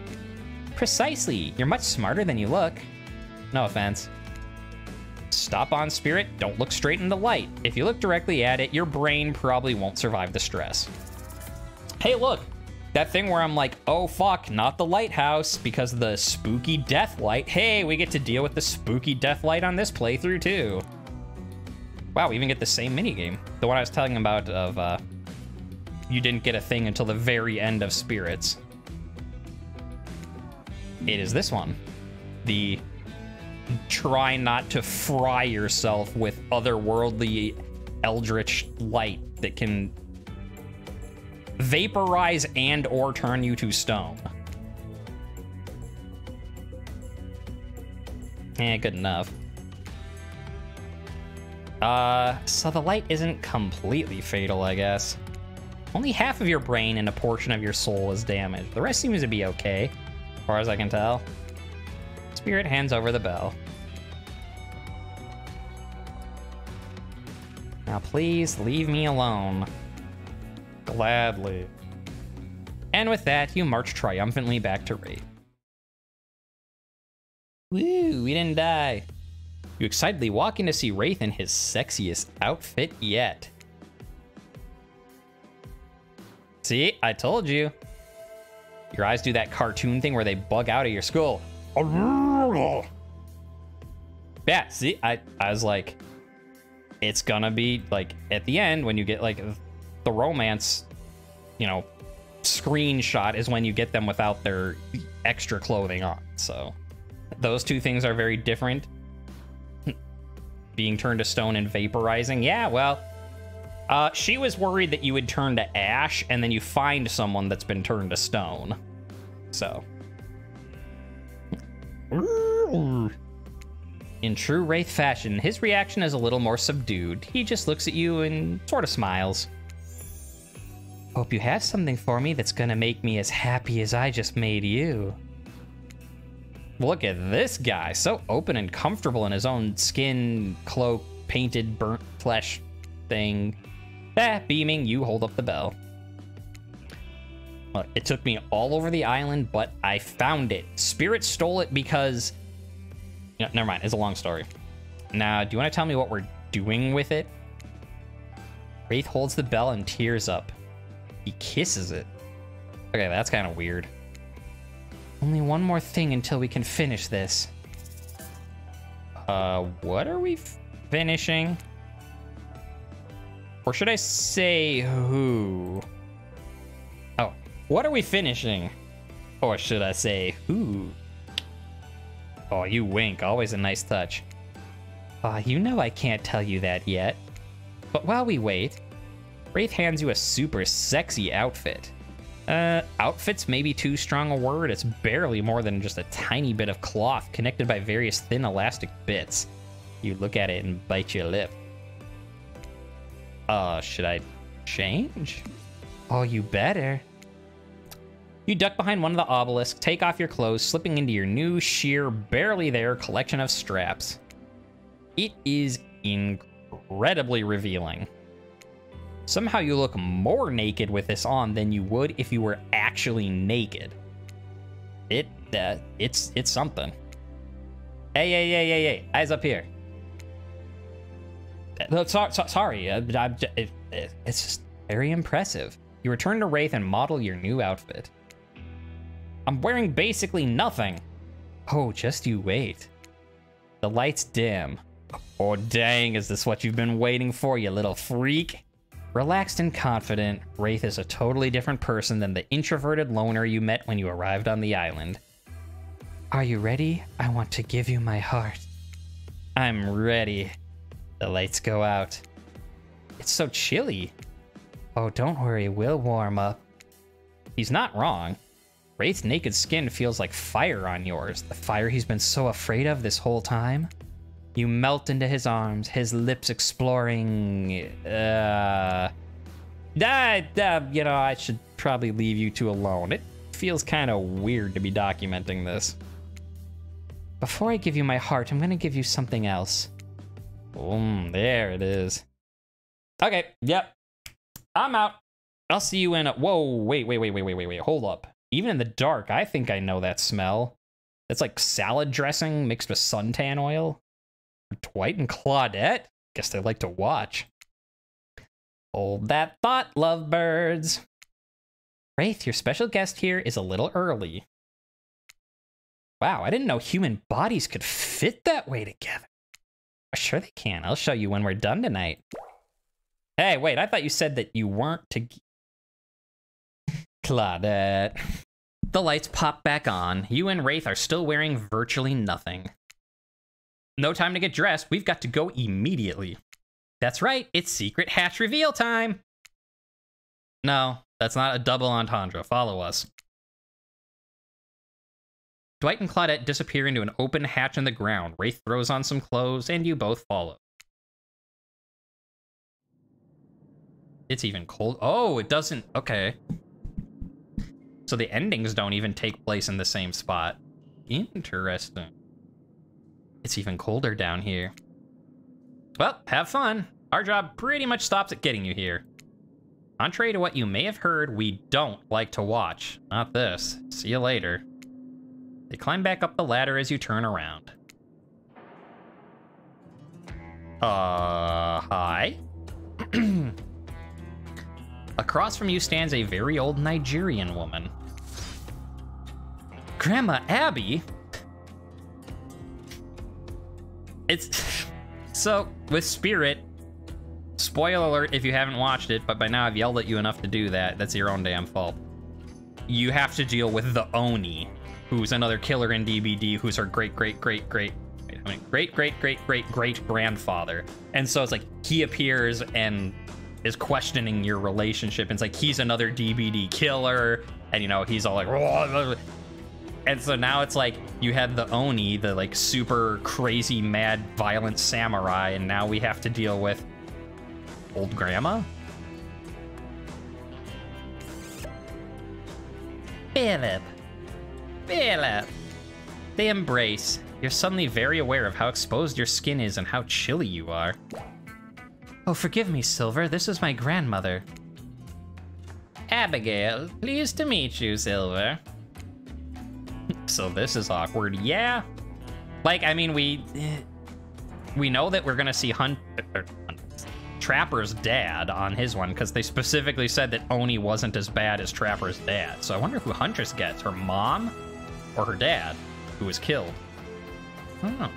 A: Precisely, you're much smarter than you look. No offense. Stop on Spirit, don't look straight in the light. If you look directly at it, your brain probably won't survive the stress. Hey, look. That thing where I'm like, oh fuck, not the lighthouse because of the spooky death light. Hey, we get to deal with the spooky death light on this playthrough too. Wow, we even get the same minigame. The one I was telling about of, you didn't get a thing until the very end of Spirits. It is this one. The try not to fry yourself with otherworldly eldritch light that can vaporize and or turn you to stone. Good enough. So the light isn't completely fatal, I guess. Only half of your brain and a portion of your soul is damaged. The rest seems to be okay, as far as I can tell. Spirit hands over the bell. Now please leave me alone. Gladly. And with that, you march triumphantly back to Wraith. Woo, we didn't die. You excitedly walk in to see Wraith in his sexiest outfit yet. See, I told you. Your eyes do that cartoon thing where they bug out of your skull. Yeah, see, I was like, it's gonna be like at the end when you get like the romance, you know, screenshot is when you get them without their extra clothing on. So those two things are very different. Being turned to stone and vaporizing. Yeah, well, she was worried that you would turn to ash and then you find someone that's been turned to stone. So. In true Wraith fashion, his reaction is a little more subdued. He just looks at you and sort of smiles. Hope you have something for me that's gonna make me as happy as I just made you. Look at this guy, so open and comfortable in his own skin, cloak, painted, burnt flesh thing. Beaming, you hold up the bell. It took me all over the island, but I found it. Spirit stole it because... Yeah, never mind, it's a long story. Now, do you want to tell me what we're doing with it? Wraith holds the bell and tears up. He kisses it. Okay, that's kind of weird. Only one more thing until we can finish this. What are we finishing? Or should I say who? Oh, what are we finishing? Or should I say who? Oh, you wink. Always a nice touch. You know I can't tell you that yet. But while we wait, Wraith hands you a super sexy outfit. Outfit's maybe too strong a word. It's barely more than just a tiny bit of cloth connected by various thin elastic bits. You look at it and bite your lip. Should I change? Oh, you better. You duck behind one of the obelisks, take off your clothes, slipping into your new, sheer, barely there collection of straps. It is incredibly revealing. Somehow you look more naked with this on than you would if you were actually naked. It's something. Hey, eyes up here. Sorry, it's just very impressive. You return to Wraith and model your new outfit. I'm wearing basically nothing. Oh, just you wait. The lights dim. Oh, dang, is this what you've been waiting for, you little freak? Relaxed and confident, Wraith is a totally different person than the introverted loner you met when you arrived on the island. Are you ready? I want to give you my heart. I'm ready. The lights go out. It's so chilly. Oh, don't worry, we'll warm up. He's not wrong. Wraith's naked skin feels like fire on yours, the fire he's been so afraid of this whole time. You melt into his arms, his lips exploring... you know, I should probably leave you two alone. It feels kind of weird to be documenting this. Before I give you my heart, I'm going to give you something else. There it is. Okay, yep. I'm out. I'll see you in a... Whoa, wait, hold up. Even in the dark, I think I know that smell. It's like salad dressing mixed with suntan oil. Dwight and Claudette? Guess they like to watch. Hold that thought, lovebirds. Wraith, your special guest here is a little early. Wow, I didn't know human bodies could fit that way together. Sure they can. I'll show you when we're done tonight. Hey, wait, I thought you said that you weren't to... Claudette. The lights pop back on. You and Wraith are still wearing virtually nothing. No time to get dressed. We've got to go immediately. That's right. It's secret hatch reveal time. No, that's not a double entendre. Follow us. Dwight and Claudette disappear into an open hatch in the ground. Wraith throws on some clothes, and you both follow. It's even cold. Oh, it doesn't... Okay. So the endings don't even take place in the same spot. Interesting. It's even colder down here. Well, have fun. Our job pretty much stops at getting you here. Contrary to what you may have heard, we don't like to watch. Not this. See you later. They climb back up the ladder as you turn around. Hi? Across from you stands a very old Nigerian woman. Grandma Abby? It's... So, with Spirit, spoiler alert if you haven't watched it, but by now I've yelled at you enough to do that. That's your own damn fault. You have to deal with the Oni, who's another killer in DBD, who's her great-great-great-great-great-great-great-grandfather. And so it's like, he appears and is questioning your relationship. And it's like, he's another DBD killer, and you know, he's all like... And so now it's like, you had the Oni, the like super crazy, mad, violent samurai, and now we have to deal with old grandma? Philip. They embrace. You're suddenly very aware of how exposed your skin is and how chilly you are. Oh, forgive me, Silver. This is my grandmother. Abigail, pleased to meet you, Silver. So this is awkward. Yeah. Like, I mean, we know that we're gonna see Trapper's dad on his one, because they specifically said that Oni wasn't as bad as Trapper's dad. So I wonder who Huntress gets, her mom or her dad, who was killed. I don't know.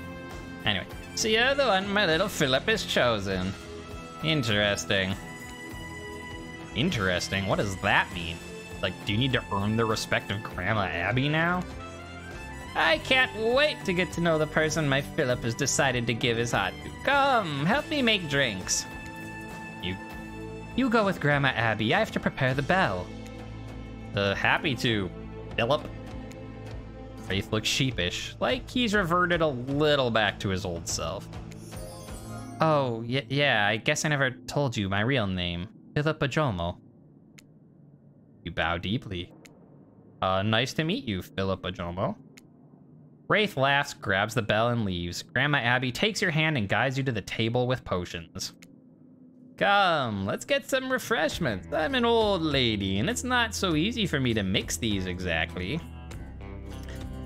A: Anyway, so you're the one my little Philip has chosen. Interesting. Interesting? What does that mean? Like, do you need to earn the respect of Grandma Abby now? I can't wait to get to know the person my Philip has decided to give his heart to. Come, help me make drinks. You go with Grandma Abby. I have to prepare the bell. Happy to, Philip. Wraith looks sheepish, like he's reverted a little back to his old self. Oh, yeah, I guess I never told you my real name. Philip Ajomo. You bow deeply. Nice to meet you, Philip Ajomo. Wraith laughs, grabs the bell, and leaves. Grandma Abby takes your hand and guides you to the table with potions. Come, let's get some refreshments. I'm an old lady, and it's not so easy for me to mix these exactly.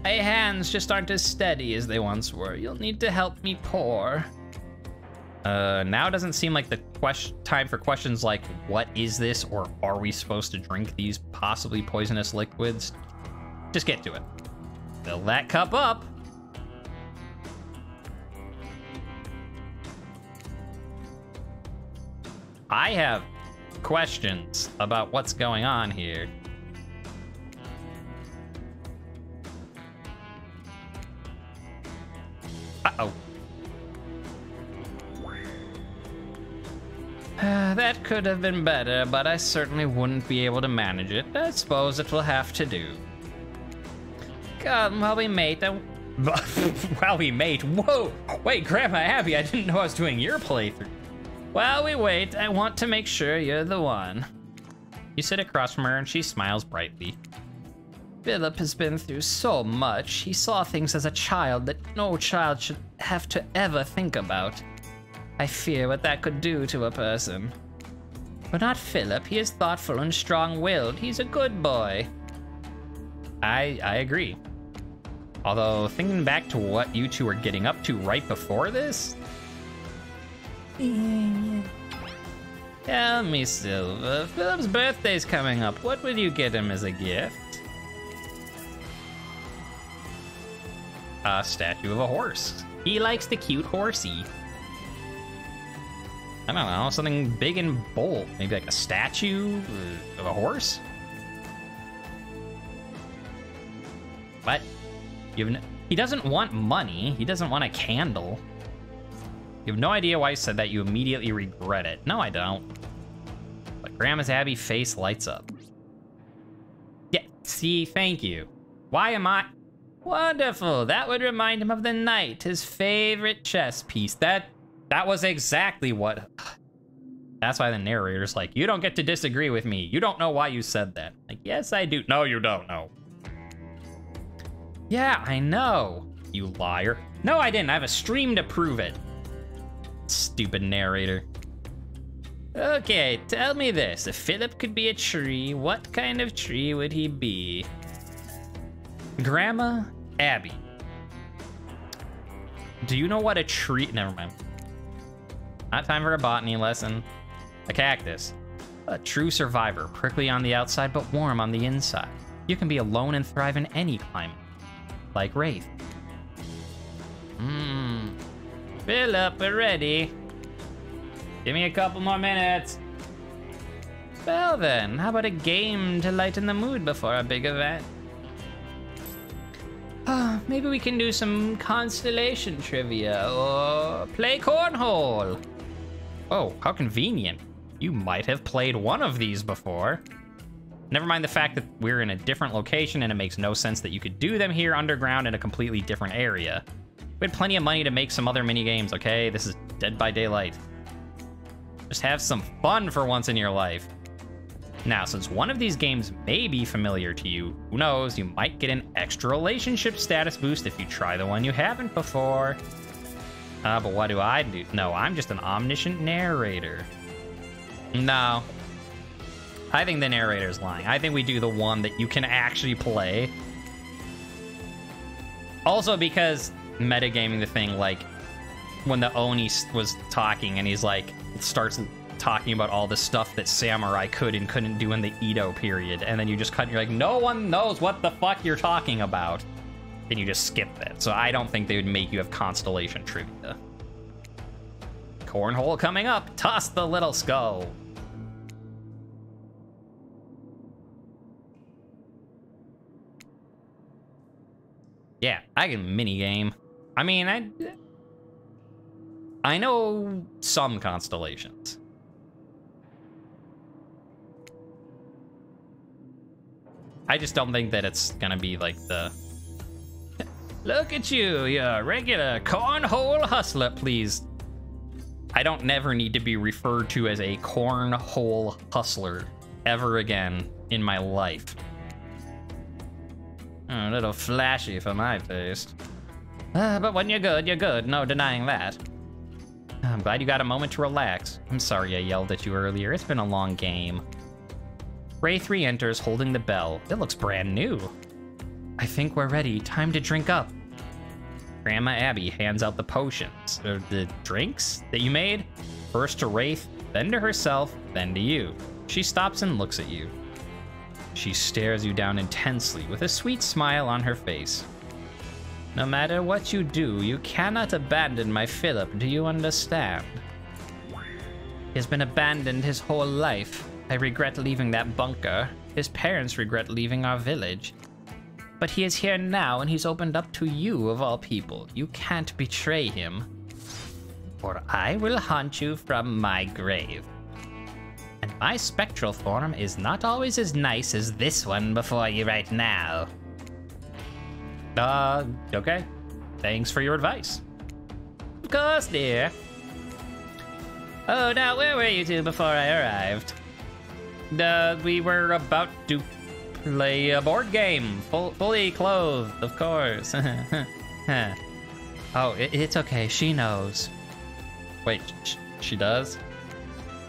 A: My hands just aren't as steady as they once were. You'll need to help me pour. Now doesn't seem like the time for questions like, what is this, or are we supposed to drink these possibly poisonous liquids? Just get to it. Fill that cup up. I have questions about what's going on here. Uh-oh. That could have been better, but I certainly wouldn't be able to manage it. I suppose it will have to do. Come, while we mate, while we mate? Whoa! Wait, Grandma Abby, I didn't know I was doing your playthrough. While we wait, I want to make sure you're the one. You sit across from her and she smiles brightly. Philip has been through so much. He saw things as a child that no child should have to ever think about. I fear what that could do to a person. But not Philip. He is thoughtful and strong-willed. He's a good boy. I agree. Although, thinking back to what you two were getting up to right before this... Tell me, Silver, Philip's birthday's coming up. What would you get him as a gift? A statue of a horse. He likes the cute horsey. I don't know, something big and bold. Maybe like a statue of a horse? What? He doesn't want money. He doesn't want a candle. You have no idea why I said that. You immediately regret it. No, I don't. But Grandma's Abby face lights up. Yeah, see, thank you. Why am I... Wonderful. That would remind him of the knight, his favorite chess piece. That was exactly what... That's why the narrator's like, you don't get to disagree with me. You don't know why you said that. Like, yes, I do. No, you don't know. Yeah, I know, you liar. No, I didn't. I have a stream to prove it. Stupid narrator. Okay, tell me this. If Philip could be a tree, what kind of tree would he be? Grandma Abby. Do you know what a tree... Never mind. Not time for a botany lesson. A cactus. A true survivor, prickly on the outside but warm on the inside. You can be alone and thrive in any climate. Like Wraith. Philip, we're ready. Give me a couple more minutes. Well then, how about a game to lighten the mood before a big event? Maybe we can do some constellation trivia or play cornhole. Oh, how convenient. You might have played one of these before. Never mind the fact that we're in a different location and it makes no sense that you could do them here underground in a completely different area. We had plenty of money to make some other mini games, okay? This is Dead by Daylight. Just have some fun for once in your life. Now, since one of these games may be familiar to you, who knows, you might get an extra relationship status boost if you try the one you haven't before. But what do I do? No, I'm just an omniscient narrator. No. I think the narrator's lying. I think we do the one that you can actually play. Also because metagaming the thing, like, when the Oni was talking and he's like, starts talking about all the stuff that samurai could and couldn't do in the Edo period, and then you just cut and you're like, no one knows what the fuck you're talking about, and you just skip that. So I don't think they would make you have Constellation trivia. Cornhole coming up. Toss the little skull. Yeah, I can minigame. I mean, I know some constellations. I just don't think that it's gonna be like the... Look at you, you're a regular cornhole hustler, please. I don't never need to be referred to as a cornhole hustler ever again in my life. A little flashy for my taste. But when you're good, no denying that. I'm glad you got a moment to relax. I'm sorry I yelled at you earlier, it's been a long game. Wraith re-enters holding the bell. It looks brand new. I think we're ready, time to drink up. Grandma Abby hands out the potions, or the drinks that you made. First to Wraith, then to herself, then to you. She stops and looks at you. She stares you down intensely with a sweet smile on her face. No matter what you do, you cannot abandon my Philip, do you understand? He has been abandoned his whole life. I regret leaving that bunker. His parents regret leaving our village. But he is here now, and he's opened up to you, of all people. You can't betray him. Or I will haunt you from my grave. And my spectral form is not always as nice as this one before you right now. Okay. Thanks for your advice. Of course, dear. Oh, now, where were you two before I arrived? We were about to play a board game. Fully clothed, of course. Oh, it's okay. She knows. Wait, she does?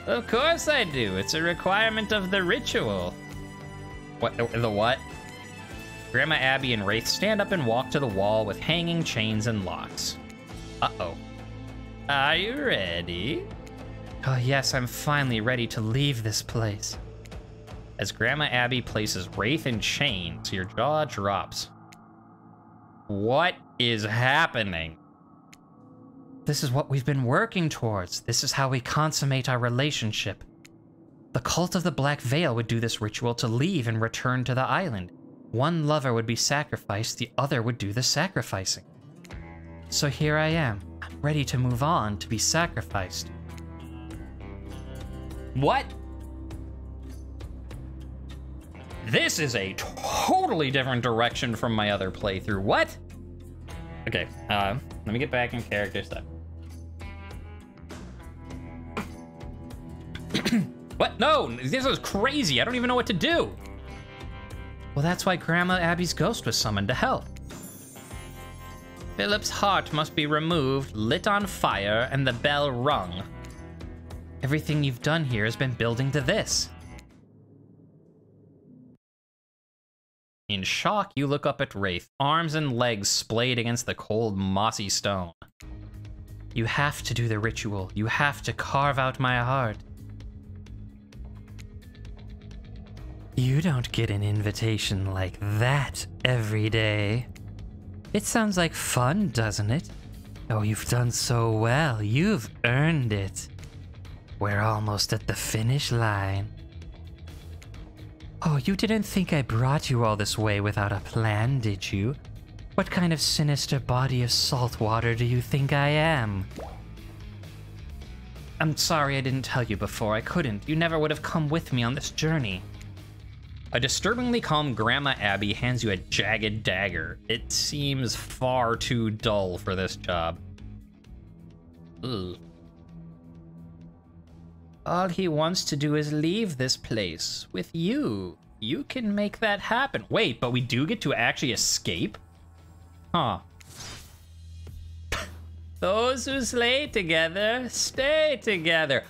A: Of course I do. It's a requirement of the ritual. What? The what? Grandma Abby and Wraith stand up and walk to the wall with hanging chains and locks. Uh-oh. Are you ready? Oh, yes, I'm finally ready to leave this place. As Grandma Abby places Wraith in chains, your jaw drops. What is happening? This is what we've been working towards. This is how we consummate our relationship. The cult of the Black Veil would do this ritual to leave and return to the island. One lover would be sacrificed, the other would do the sacrificing. So here I am. I'm ready to move on, to be sacrificed. What? This is a totally different direction from my other playthrough. What? Okay, let me get back in character stuff. What? No, this is crazy. I don't even know what to do. Well, that's why Grandma Abby's ghost was summoned to help. Philip's heart must be removed, lit on fire, and the bell rung. Everything you've done here has been building to this. In shock, you look up at Wraith, arms and legs splayed against the cold, mossy stone. You have to do the ritual. You have to carve out my heart. You don't get an invitation like that every day. It sounds like fun, doesn't it? Oh, you've done so well. You've earned it. We're almost at the finish line. Oh, you didn't think I brought you all this way without a plan, did you? What kind of sinister body of salt water do you think I am? I'm sorry I didn't tell you before. I couldn't. You never would have come with me on this journey. A disturbingly calm Grandma Abby hands you a jagged dagger. It seems far too dull for this job. Ugh. All he wants to do is leave this place with you. You can make that happen. Wait, but we do get to actually escape? Huh. Those who slay together, stay together.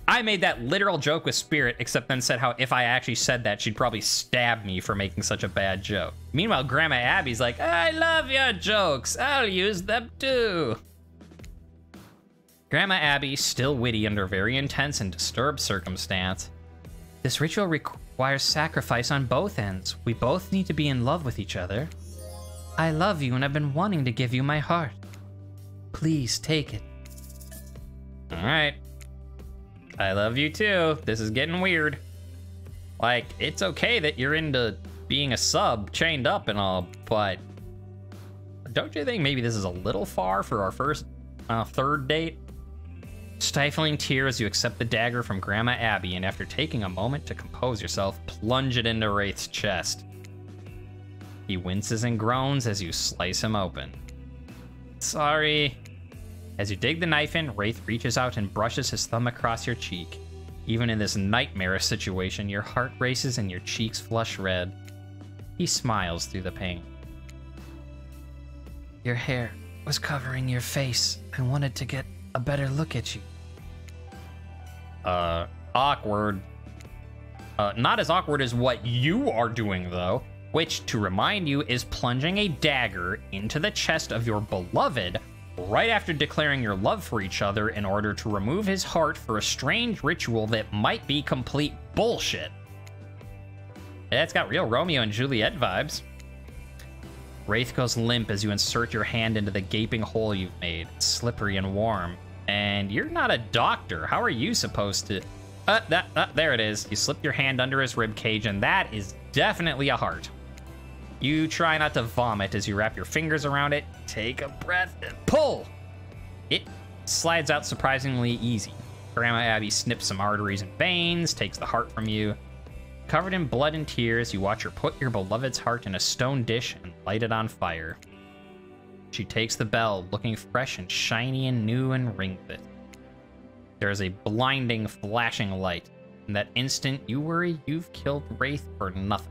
A: I made that literal joke with Spirit, except then said how if I actually said that, she'd probably stab me for making such a bad joke. Meanwhile, Grandma Abby's like, I love your jokes. I'll use them too. Grandma Abby, still witty under very intense and disturbed circumstance. This ritual requires sacrifice on both ends. We both need to be in love with each other. I love you and I've been wanting to give you my heart. Please take it. All right. I love you too. This is getting weird. Like, it's okay that you're into being a sub, chained up and all, but don't you think maybe this is a little far for our first third date? Stifling tears, you accept the dagger from Grandma Abby, and after taking a moment to compose yourself, plunge it into Wraith's chest. He winces and groans as you slice him open. Sorry. As you dig the knife in, Wraith reaches out and brushes his thumb across your cheek. Even in this nightmarish situation, your heart races and your cheeks flush red. He smiles through the pain. Your hair was covering your face. I wanted to get a better look at you. Awkward. Not as awkward as what you are doing, though, which, to remind you, is plunging a dagger into the chest of your beloved right after declaring your love for each other in order to remove his heart for a strange ritual that might be complete bullshit. Yeah, it's got real Romeo and Juliet vibes. Wraith goes limp as you insert your hand into the gaping hole you've made. It's slippery and warm. And you're not a doctor. How are you supposed to... there it is. You slip your hand under his ribcage, and that is definitely a heart. You try not to vomit as you wrap your fingers around it. Take a breath and pull. It slides out surprisingly easy. Grandma Abby snips some arteries and veins, takes the heart from you. Covered in blood and tears, you watch her put your beloved's heart in a stone dish and light it on fire. She takes the bell, looking fresh and shiny and new, and rings it. There is a blinding, flashing light. In that instant, you worry you've killed Wraith for nothing.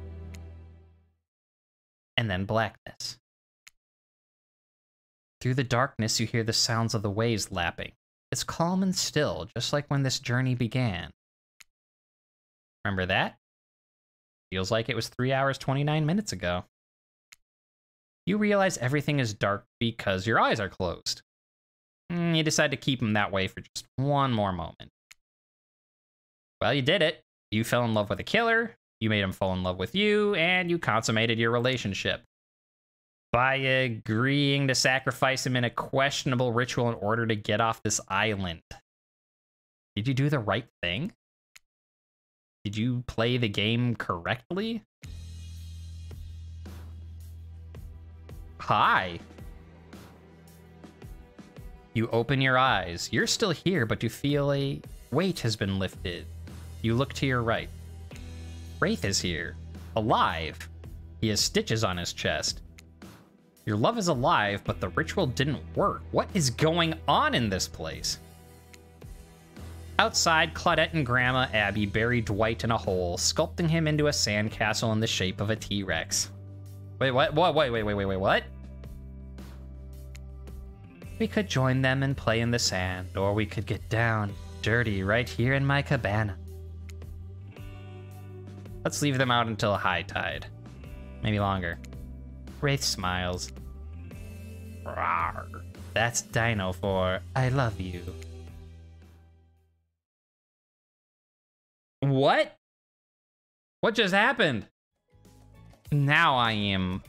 A: And then blackness. Through the darkness, you hear the sounds of the waves lapping. It's calm and still, just like when this journey began. Remember that? Feels like it was 3 hours, 29 minutes ago. You realize everything is dark because your eyes are closed. You decide to keep them that way for just one more moment. Well, you did it. You fell in love with a killer, you made him fall in love with you, and you consummated your relationship. By agreeing to sacrifice him in a questionable ritual in order to get off this island. Did you do the right thing? Did you play the game correctly? Hi. You open your eyes. You're still here, but you feel a weight has been lifted. You look to your right. Wraith is here, alive. He has stitches on his chest. Your love is alive, but the ritual didn't work. What is going on in this place? Outside, Claudette and Grandma Abby bury Dwight in a hole, sculpting him into a sandcastle in the shape of a T-Rex. Wait, what? Wait, what? We could join them and play in the sand, or we could get down, dirty, right here in my cabana. Let's leave them out until high tide. Maybe longer. Wraith smiles. Rawr. That's Dino for I love you. What? What just happened? Now I am...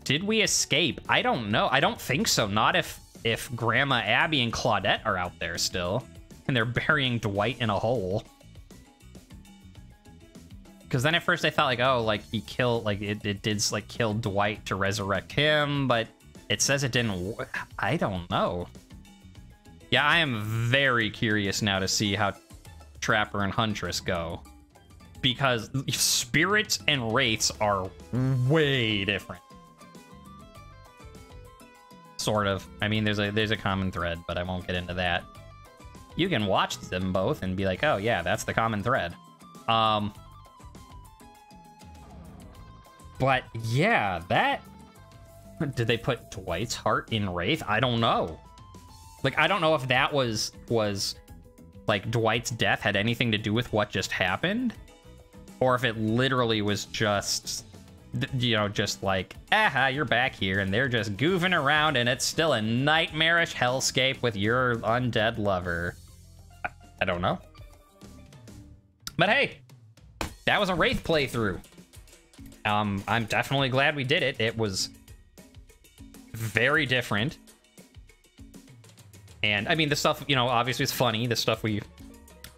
A: Did we escape? I don't know. I don't think so. Not if Grandma Abby and Claudette are out there still. And they're burying Dwight in a hole. Because then at first I thought like, oh, like he killed, like it did like kill Dwight to resurrect him, but it says it didn't. I don't know. Yeah, I am very curious now to see how Trapper and Huntress go, because spirits and wraiths are way different. Sort of. I mean, there's a common thread, but I won't get into that. You can watch them both and be like, oh yeah, that's the common thread. But yeah, that... Did they put Dwight's heart in Wraith? I don't know. Like, I don't know if that was like, Dwight's death had anything to do with what just happened. Or if it literally was just, you know, just like, aha, you're back here, and they're just goofing around, and it's still a nightmarish hellscape with your undead lover. I don't know. But hey, that was a Wraith playthrough. I'm definitely glad we did it. It was very different. And, I mean, the stuff, you know, obviously it's funny. The stuff we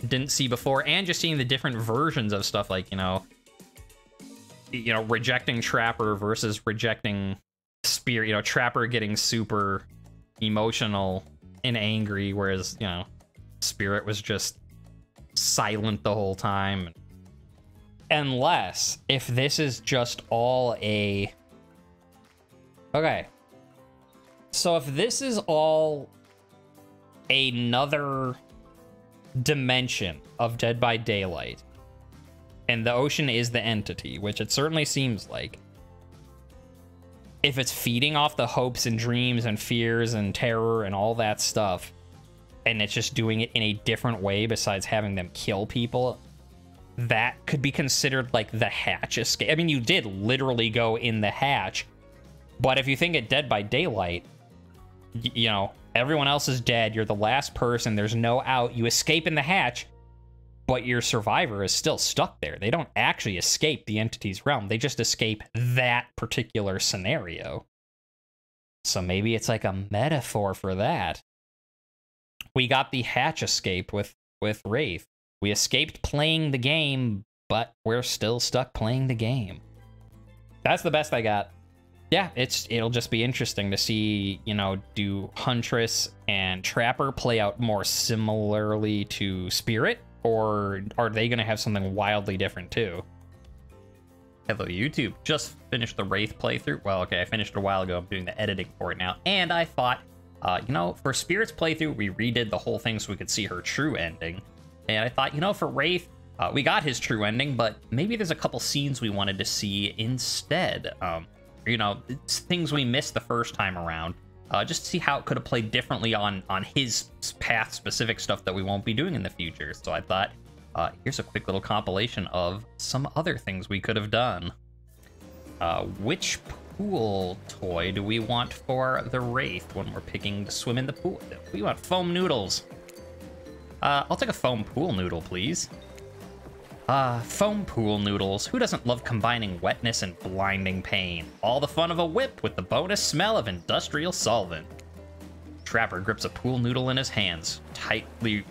A: didn't see before. And just seeing the different versions of stuff, like, you know, rejecting Trapper versus rejecting Spirit. You know, Trapper getting super emotional and angry, whereas, you know, Spirit was just silent the whole time. Unless, if this is just all a... Okay. So if this is all another dimension of Dead by Daylight, and the ocean is the entity, which it certainly seems like, if it's feeding off the hopes and dreams and fears and terror and all that stuff, and it's just doing it in a different way besides having them kill people, that could be considered like the hatch escape. I mean, you did literally go in the hatch, but if you think of Dead by Daylight, you know, everyone else is dead, you're the last person, there's no out, you escape in the hatch, but your survivor is still stuck there. They don't actually escape the entity's realm, they just escape that particular scenario. So maybe it's like a metaphor for that. We got the hatch escape with Wraith. We escaped playing the game, but we're still stuck playing the game. That's the best I got. Yeah, it'll just be interesting to see, you know, do Huntress and Trapper play out more similarly to Spirit, or are they going to have something wildly different too? Hello, YouTube. Just finished the Wraith playthrough. Well, okay, I finished it a while ago. I'm doing the editing for it now. And I thought, you know, for Spirit's playthrough, we redid the whole thing so we could see her true ending. And I thought, you know, for Wraith, we got his true ending, but maybe there's a couple scenes we wanted to see instead. You know, it's things we missed the first time around. Just to see how it could have played differently on his path-specific stuff that we won't be doing in the future. So I thought, here's a quick little compilation of some other things we could have done. Which pool toy do we want for the Wraith when we're picking to swim in the pool? We want foam noodles. I'll take a foam pool noodle, please. Foam pool noodles. Who doesn't love combining wetness and blinding pain? All the fun of a whip with the bonus smell of industrial solvent. Trapper grips a pool noodle in his hands, tightly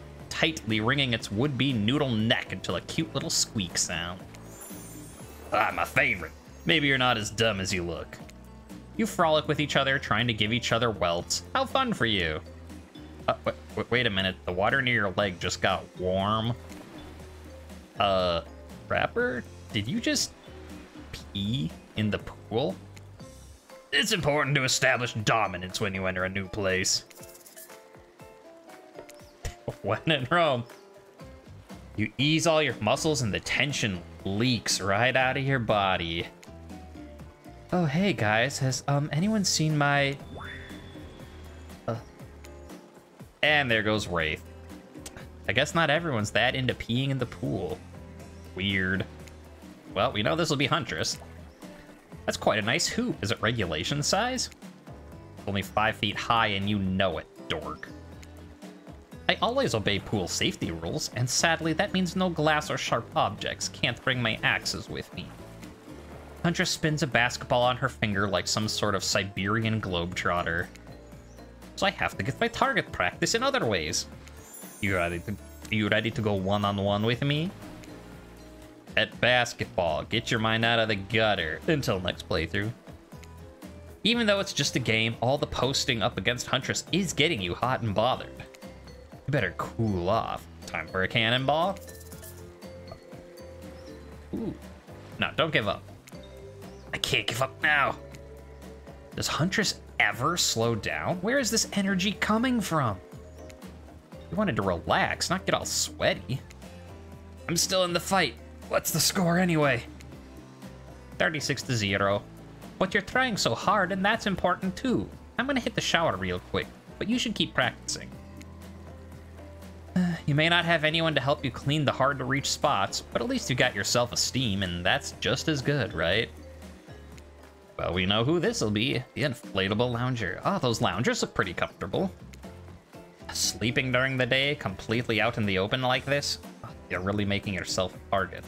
A: wringing its would-be noodle neck until a cute little squeak sound. Ah, my favorite. Maybe you're not as dumb as you look. You frolic with each other, trying to give each other welts. How fun for you. Wait a minute. The water near your leg just got warm. Trapper? Did you just pee in the pool? It's important to establish dominance when you enter a new place. When in Rome. You ease all your muscles and the tension leaks right out of your body. Oh, hey guys, has anyone seen my... And there goes Wraith. I guess not everyone's that into peeing in the pool. Weird. Well, we know this will be Huntress. That's quite a nice hoop. Is it regulation size? Only 5 feet high and you know it, dork. I always obey pool safety rules, and sadly that means no glass or sharp objects. Can't bring my axes with me. Huntress spins a basketball on her finger like some sort of Siberian globetrotter. So I have to get my target practice in other ways. You ready to go one-on-one with me? At basketball, get your mind out of the gutter. Until next playthrough. Even though it's just a game, all the posting up against Huntress is getting you hot and bothered. You better cool off. Time for a cannonball? Ooh. No, don't give up. I can't give up now. Does Huntress ever slow down? Where is this energy coming from? You wanted to relax, not get all sweaty. I'm still in the fight. What's the score anyway? 36-0. But you're trying so hard, and that's important too. I'm gonna hit the shower real quick, but you should keep practicing. You may not have anyone to help you clean the hard-to-reach spots, but at least you got your self-esteem, and that's just as good, right? Well, we know who this'll be. The inflatable lounger. Oh, those loungers look pretty comfortable. Sleeping during the day, completely out in the open like this? Oh, you're really making yourself a target.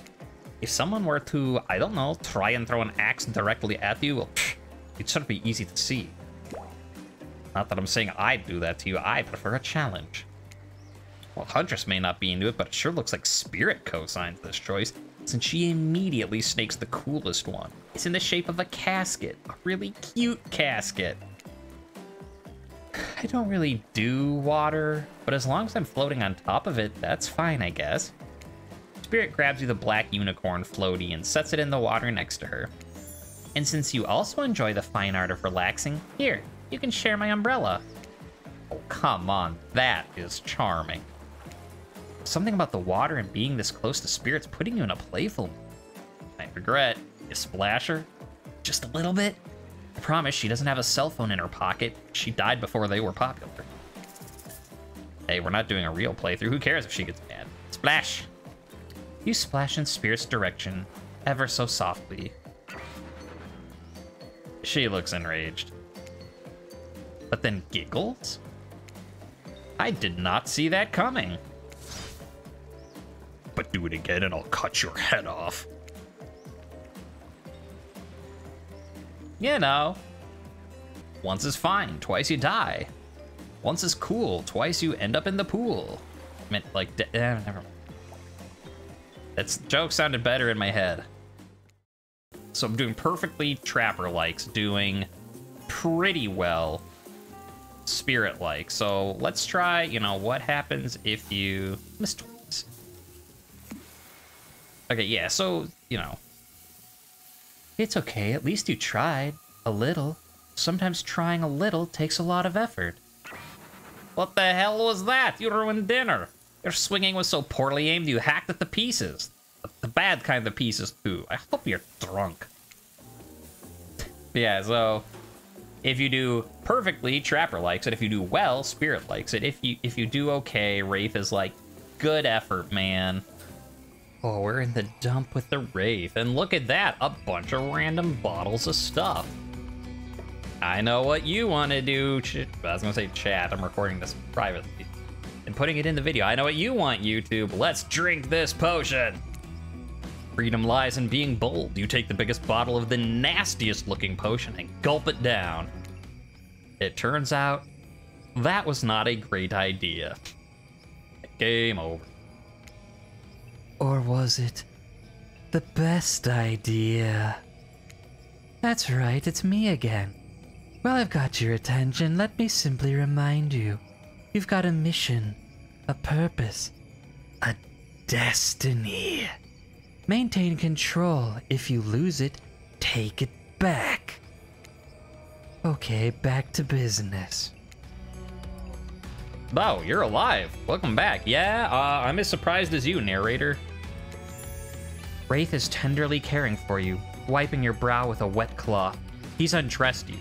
A: If someone were to, I don't know, try and throw an axe directly at you, well, it should be easy to see. Not that I'm saying I'd do that to you, I prefer a challenge. Well, Huntress may not be into it, but it sure looks like Spirit co-signs this choice, since she immediately snakes the coolest one. It's in the shape of a casket, a really cute casket. I don't really do water, but as long as I'm floating on top of it, that's fine, I guess. Spirit grabs you the black unicorn floaty and sets it in the water next to her. And since you also enjoy the fine art of relaxing, here, you can share my umbrella. Oh, come on, that is charming. Something about the water and being this close to Spirit's putting you in a playful mood. I regret, you splash her? Just a little bit? I promise she doesn't have a cell phone in her pocket. She died before they were popular. Hey, we're not doing a real playthrough. Who cares if she gets mad? Splash! You splash in Spirit's direction, ever so softly. She looks enraged. But then giggles? I did not see that coming. But do it again and I'll cut your head off. You know, once is fine, twice you die. Once is cool, twice you end up in the pool. I meant like, never mind. That joke sounded better in my head. So I'm doing perfectly Trapper-likes, doing pretty well Spirit-like. So let's try, you know, what happens if you miss twice. Okay, yeah, so, you know. It's okay, at least you tried. A little. Sometimes trying a little takes a lot of effort. What the hell was that? You ruined dinner. Your swinging was so poorly aimed you hacked at the pieces. The bad kind of pieces, too. I hope you're drunk. Yeah, so if you do perfectly, Trapper likes it. If you do well, Spirit likes it. If you do okay, Wraith is like, good effort, man. Oh, we're in the dump with the Wraith. And look at that, a bunch of random bottles of stuff. I know what you want to do. I was going to say chat. I'm recording this privately and putting it in the video. I know what you want, YouTube. Let's drink this potion. Freedom lies in being bold. You take the biggest bottle of the nastiest looking potion and gulp it down. It turns out that was not a great idea. Game over.
B: Or was it the best idea? That's right, it's me again. Well, I've got your attention. Let me simply remind you. You've got a mission, a purpose, a destiny. Maintain control. If you lose it, take it back. Okay, back to business.
A: Oh, you're alive. Welcome back. Yeah, I'm as surprised as you, narrator. Wraith is tenderly caring for you, wiping your brow with a wet cloth. He's undressed you.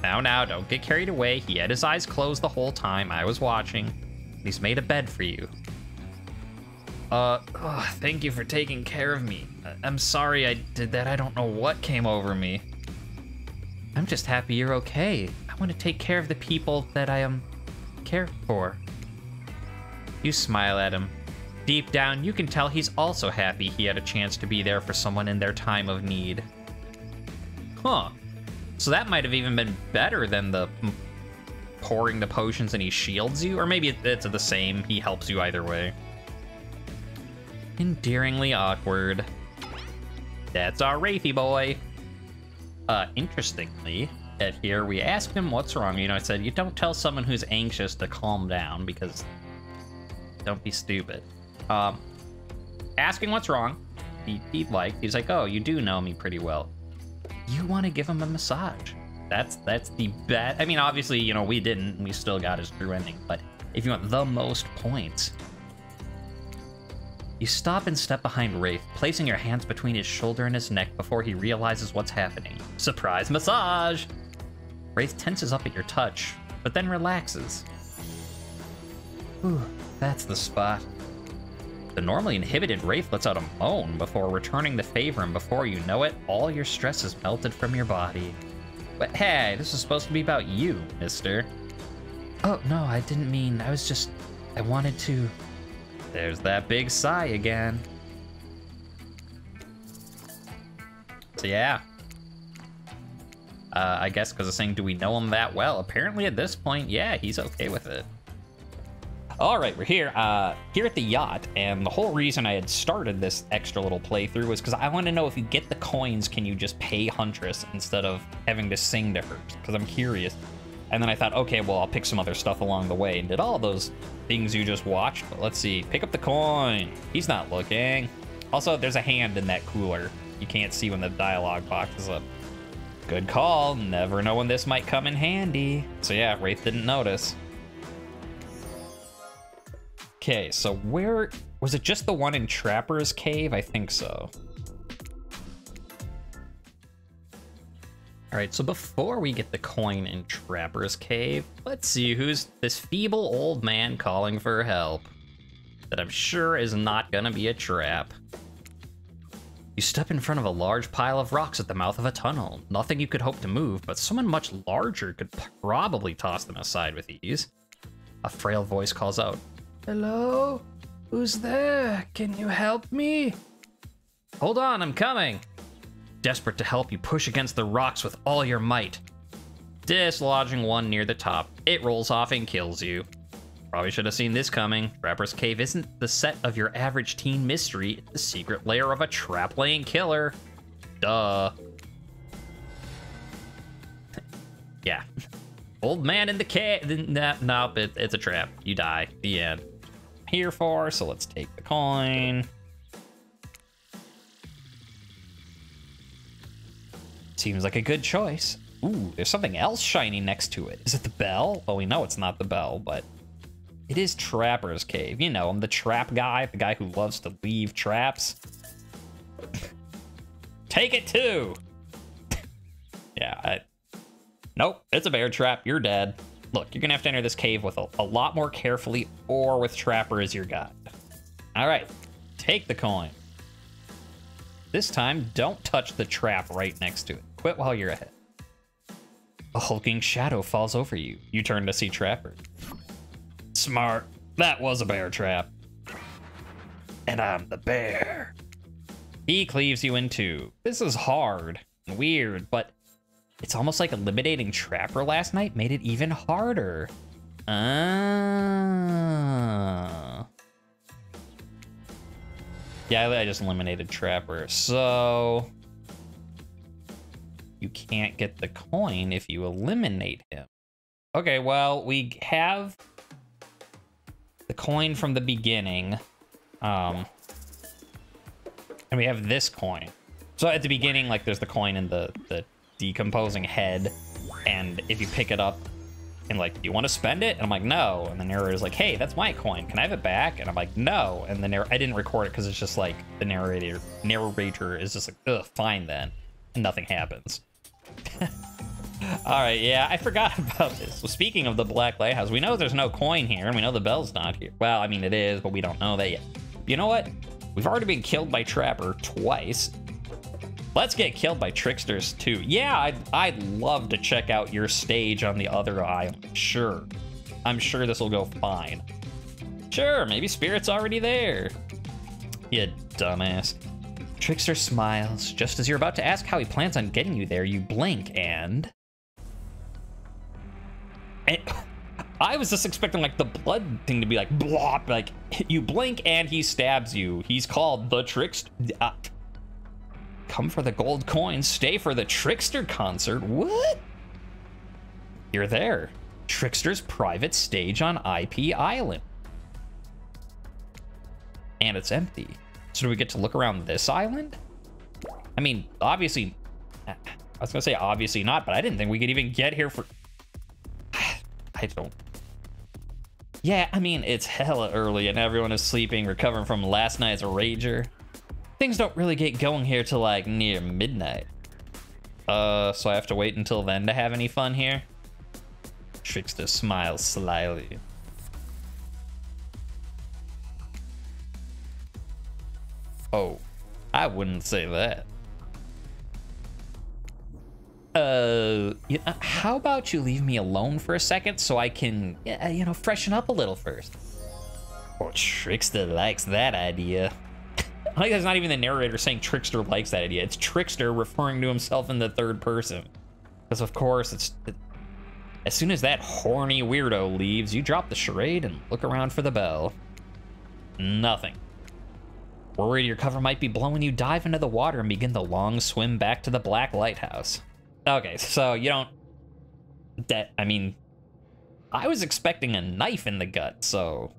A: Now, don't get carried away. He had his eyes closed the whole time. I was watching. He's made a bed for you. Thank you for taking care of me. I'm sorry I did that. I don't know what came over me. I'm just happy you're okay. I want to take care of the people that I care for. You smile at him. Deep down, you can tell he's also happy he had a chance to be there for someone in their time of need. Huh. So that might have even been better than the pouring the potions and he shields you? Or maybe it's the same. He helps you either way. Endearingly awkward. That's our Wraithy boy. Interestingly, at here, we asked him what's wrong. You know, I said, you don't tell someone who's anxious to calm down because don't be stupid. Asking what's wrong, he's like, oh, you do know me pretty well. You want to give him a massage. That's the best. I mean, obviously, you know, we didn't. We still got his true ending. But if you want the most points. You stop and step behind Wraith, placing your hands between his shoulder and his neck before he realizes what's happening. Surprise massage! Wraith tenses up at your touch, but then relaxes. Ooh, that's the spot. The normally inhibited Wraith lets out a moan before returning the favor, and before you know it, all your stress is melted from your body. But hey, this is supposed to be about you, mister.
B: Oh, no, I didn't mean, I wanted to...
A: There's that big sigh again. So yeah. I guess because of saying, do we know him that well? Apparently at this point, yeah, he's okay with it. All right, we're here at the yacht, and the whole reason I had started this extra little playthrough was because I want to know if you get the coins, can you just pay Huntress instead of having to sing to her? Because I'm curious. And then I thought, okay, well, I'll pick some other stuff along the way, and did all those things you just watched. But let's see, pick up the coin. He's not looking. Also, there's a hand in that cooler. You can't see when the dialogue box is up. Good call. Never know when this might come in handy. So yeah, Wraith didn't notice. Okay, so where was it? Just the one in Trapper's Cave? I think so. All right, so before we get the coin in Trapper's Cave, let's see who's this feeble old man calling for help. That I'm sure is not gonna be a trap. You step in front of a large pile of rocks at the mouth of a tunnel. Nothing you could hope to move, but someone much larger could probably toss them aside with ease. A frail voice calls out,
B: Hello? Who's there? Can you help me?
A: Hold on, I'm coming. Desperate to help, you push against the rocks with all your might. Dislodging one near the top, it rolls off and kills you. Probably should have seen this coming. Trapper's Cave isn't the set of your average teen mystery, it's the secret lair of a trap-laying killer. Duh. Yeah. Old man in the cave. Nope, it's a trap. You die. The end. Here for, so let's take the coin. Seems like a good choice. Ooh, there's something else shiny next to it. Is it the bell? Well, we know it's not the bell, but it is Trapper's Cave. You know, I'm the trap guy, the guy who loves to leave traps. Take it too. Yeah, nope, it's a bear trap. You're dead. Look, you're gonna have to enter this cave with a lot more carefully, or with Trapper as your guide. All right, take the coin. This time, don't touch the trap right next to it. Quit while you're ahead. A hulking shadow falls over you. You turn to see Trapper. Smart. That was a bear trap. And I'm the bear. He cleaves you in two. This is hard and weird, but it's almost like eliminating Trapper last night made it even harder. Yeah, I just eliminated Trapper, so you can't get the coin if you eliminate him. Okay, well, we have the coin from the beginning, and we have this coin. So at the beginning, like, there's the coin in the decomposing head, and if you pick it up and like, do you want to spend it? And I'm like, no. And the narrator's like, hey, that's my coin. Can I have it back? And I'm like, no. And I didn't record it because it's just like the narrator is just like, ugh, fine then. And nothing happens. All right, yeah, I forgot about this. So speaking of the Black Lighthouse, we know there's no coin here, and we know the bell's not here. Well, I mean, it is, but we don't know that yet. You know what? We've already been killed by Trapper twice. Let's get killed by tricksters too. Yeah, I'd love to check out your stage on the other island. Sure. I'm sure this will go fine. Sure, maybe Spirit's already there. You dumbass. Trickster smiles. Just as you're about to ask how he plans on getting you there, you blink and I was just expecting like the blood thing to be like blop, like you blink and he stabs you. He's called the Trickster. Come for the gold coins, stay for the Trickster concert. What? You're there. Trickster's private stage on IP Island. And it's empty. So do we get to look around this island? I mean, obviously, I was gonna say obviously not, but I didn't think we could even get here for, I don't. Yeah, I mean, it's hella early and everyone is sleeping, recovering from last night's rager. Things don't really get going here till like near midnight. So I have to wait until then to have any fun here? Trickster smiles slyly. Oh, I wouldn't say that. How about you leave me alone for a second so I can, you know, freshen up a little first? Oh, Trickster likes that idea. I think that's not even the narrator saying Trickster likes that idea. It's Trickster referring to himself in the third person. Because of course, as soon as that horny weirdo leaves, you drop the charade and look around for the bell. Nothing. Worried your cover might be blown when you dive into the water and begin the long swim back to the Black Lighthouse. Okay, so you don't... I mean, I was expecting a knife in the gut, so...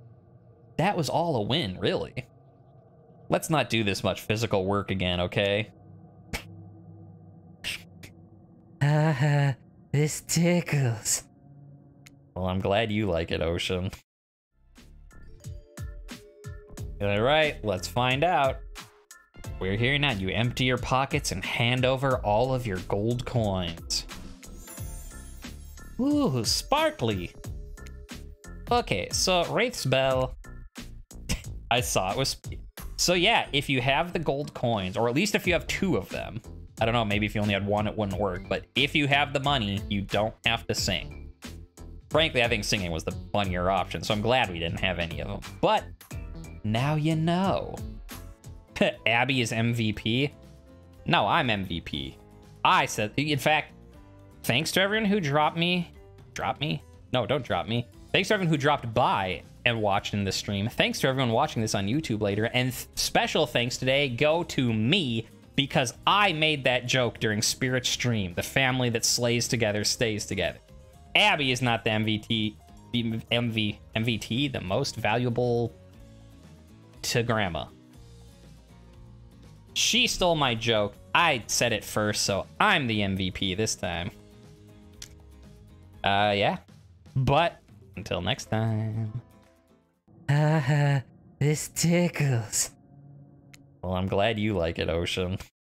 A: That was all a win, really. Let's not do this much physical work again, okay?
B: Haha, this tickles.
A: Well, I'm glad you like it, Ocean. Alright, let's find out. We're here now. You empty your pockets and hand over all of your gold coins. Ooh, sparkly. Okay, so Wraith's bell. I saw it was... So yeah, if you have the gold coins, or at least if you have 2 of them, I don't know, maybe if you only had 1, it wouldn't work, but if you have the money, you don't have to sing. Frankly, I think singing was the funnier option, so I'm glad we didn't have any of them. But now you know. Abby is MVP? No, I'm MVP. I said, in fact, thanks to everyone who dropped me. Drop me? No, don't drop me. Thanks to everyone who dropped by and watched in the stream. Thanks to everyone watching this on YouTube later. And special thanks today go to me, because I made that joke during Spirit's stream. The family that slays together stays together. Abby is not the MVT, the most valuable to grandma. She stole my joke. I said it first, so I'm the MVP this time. Yeah. But until next time.
B: Haha, this tickles.
A: Well, I'm glad you like it, Ocean.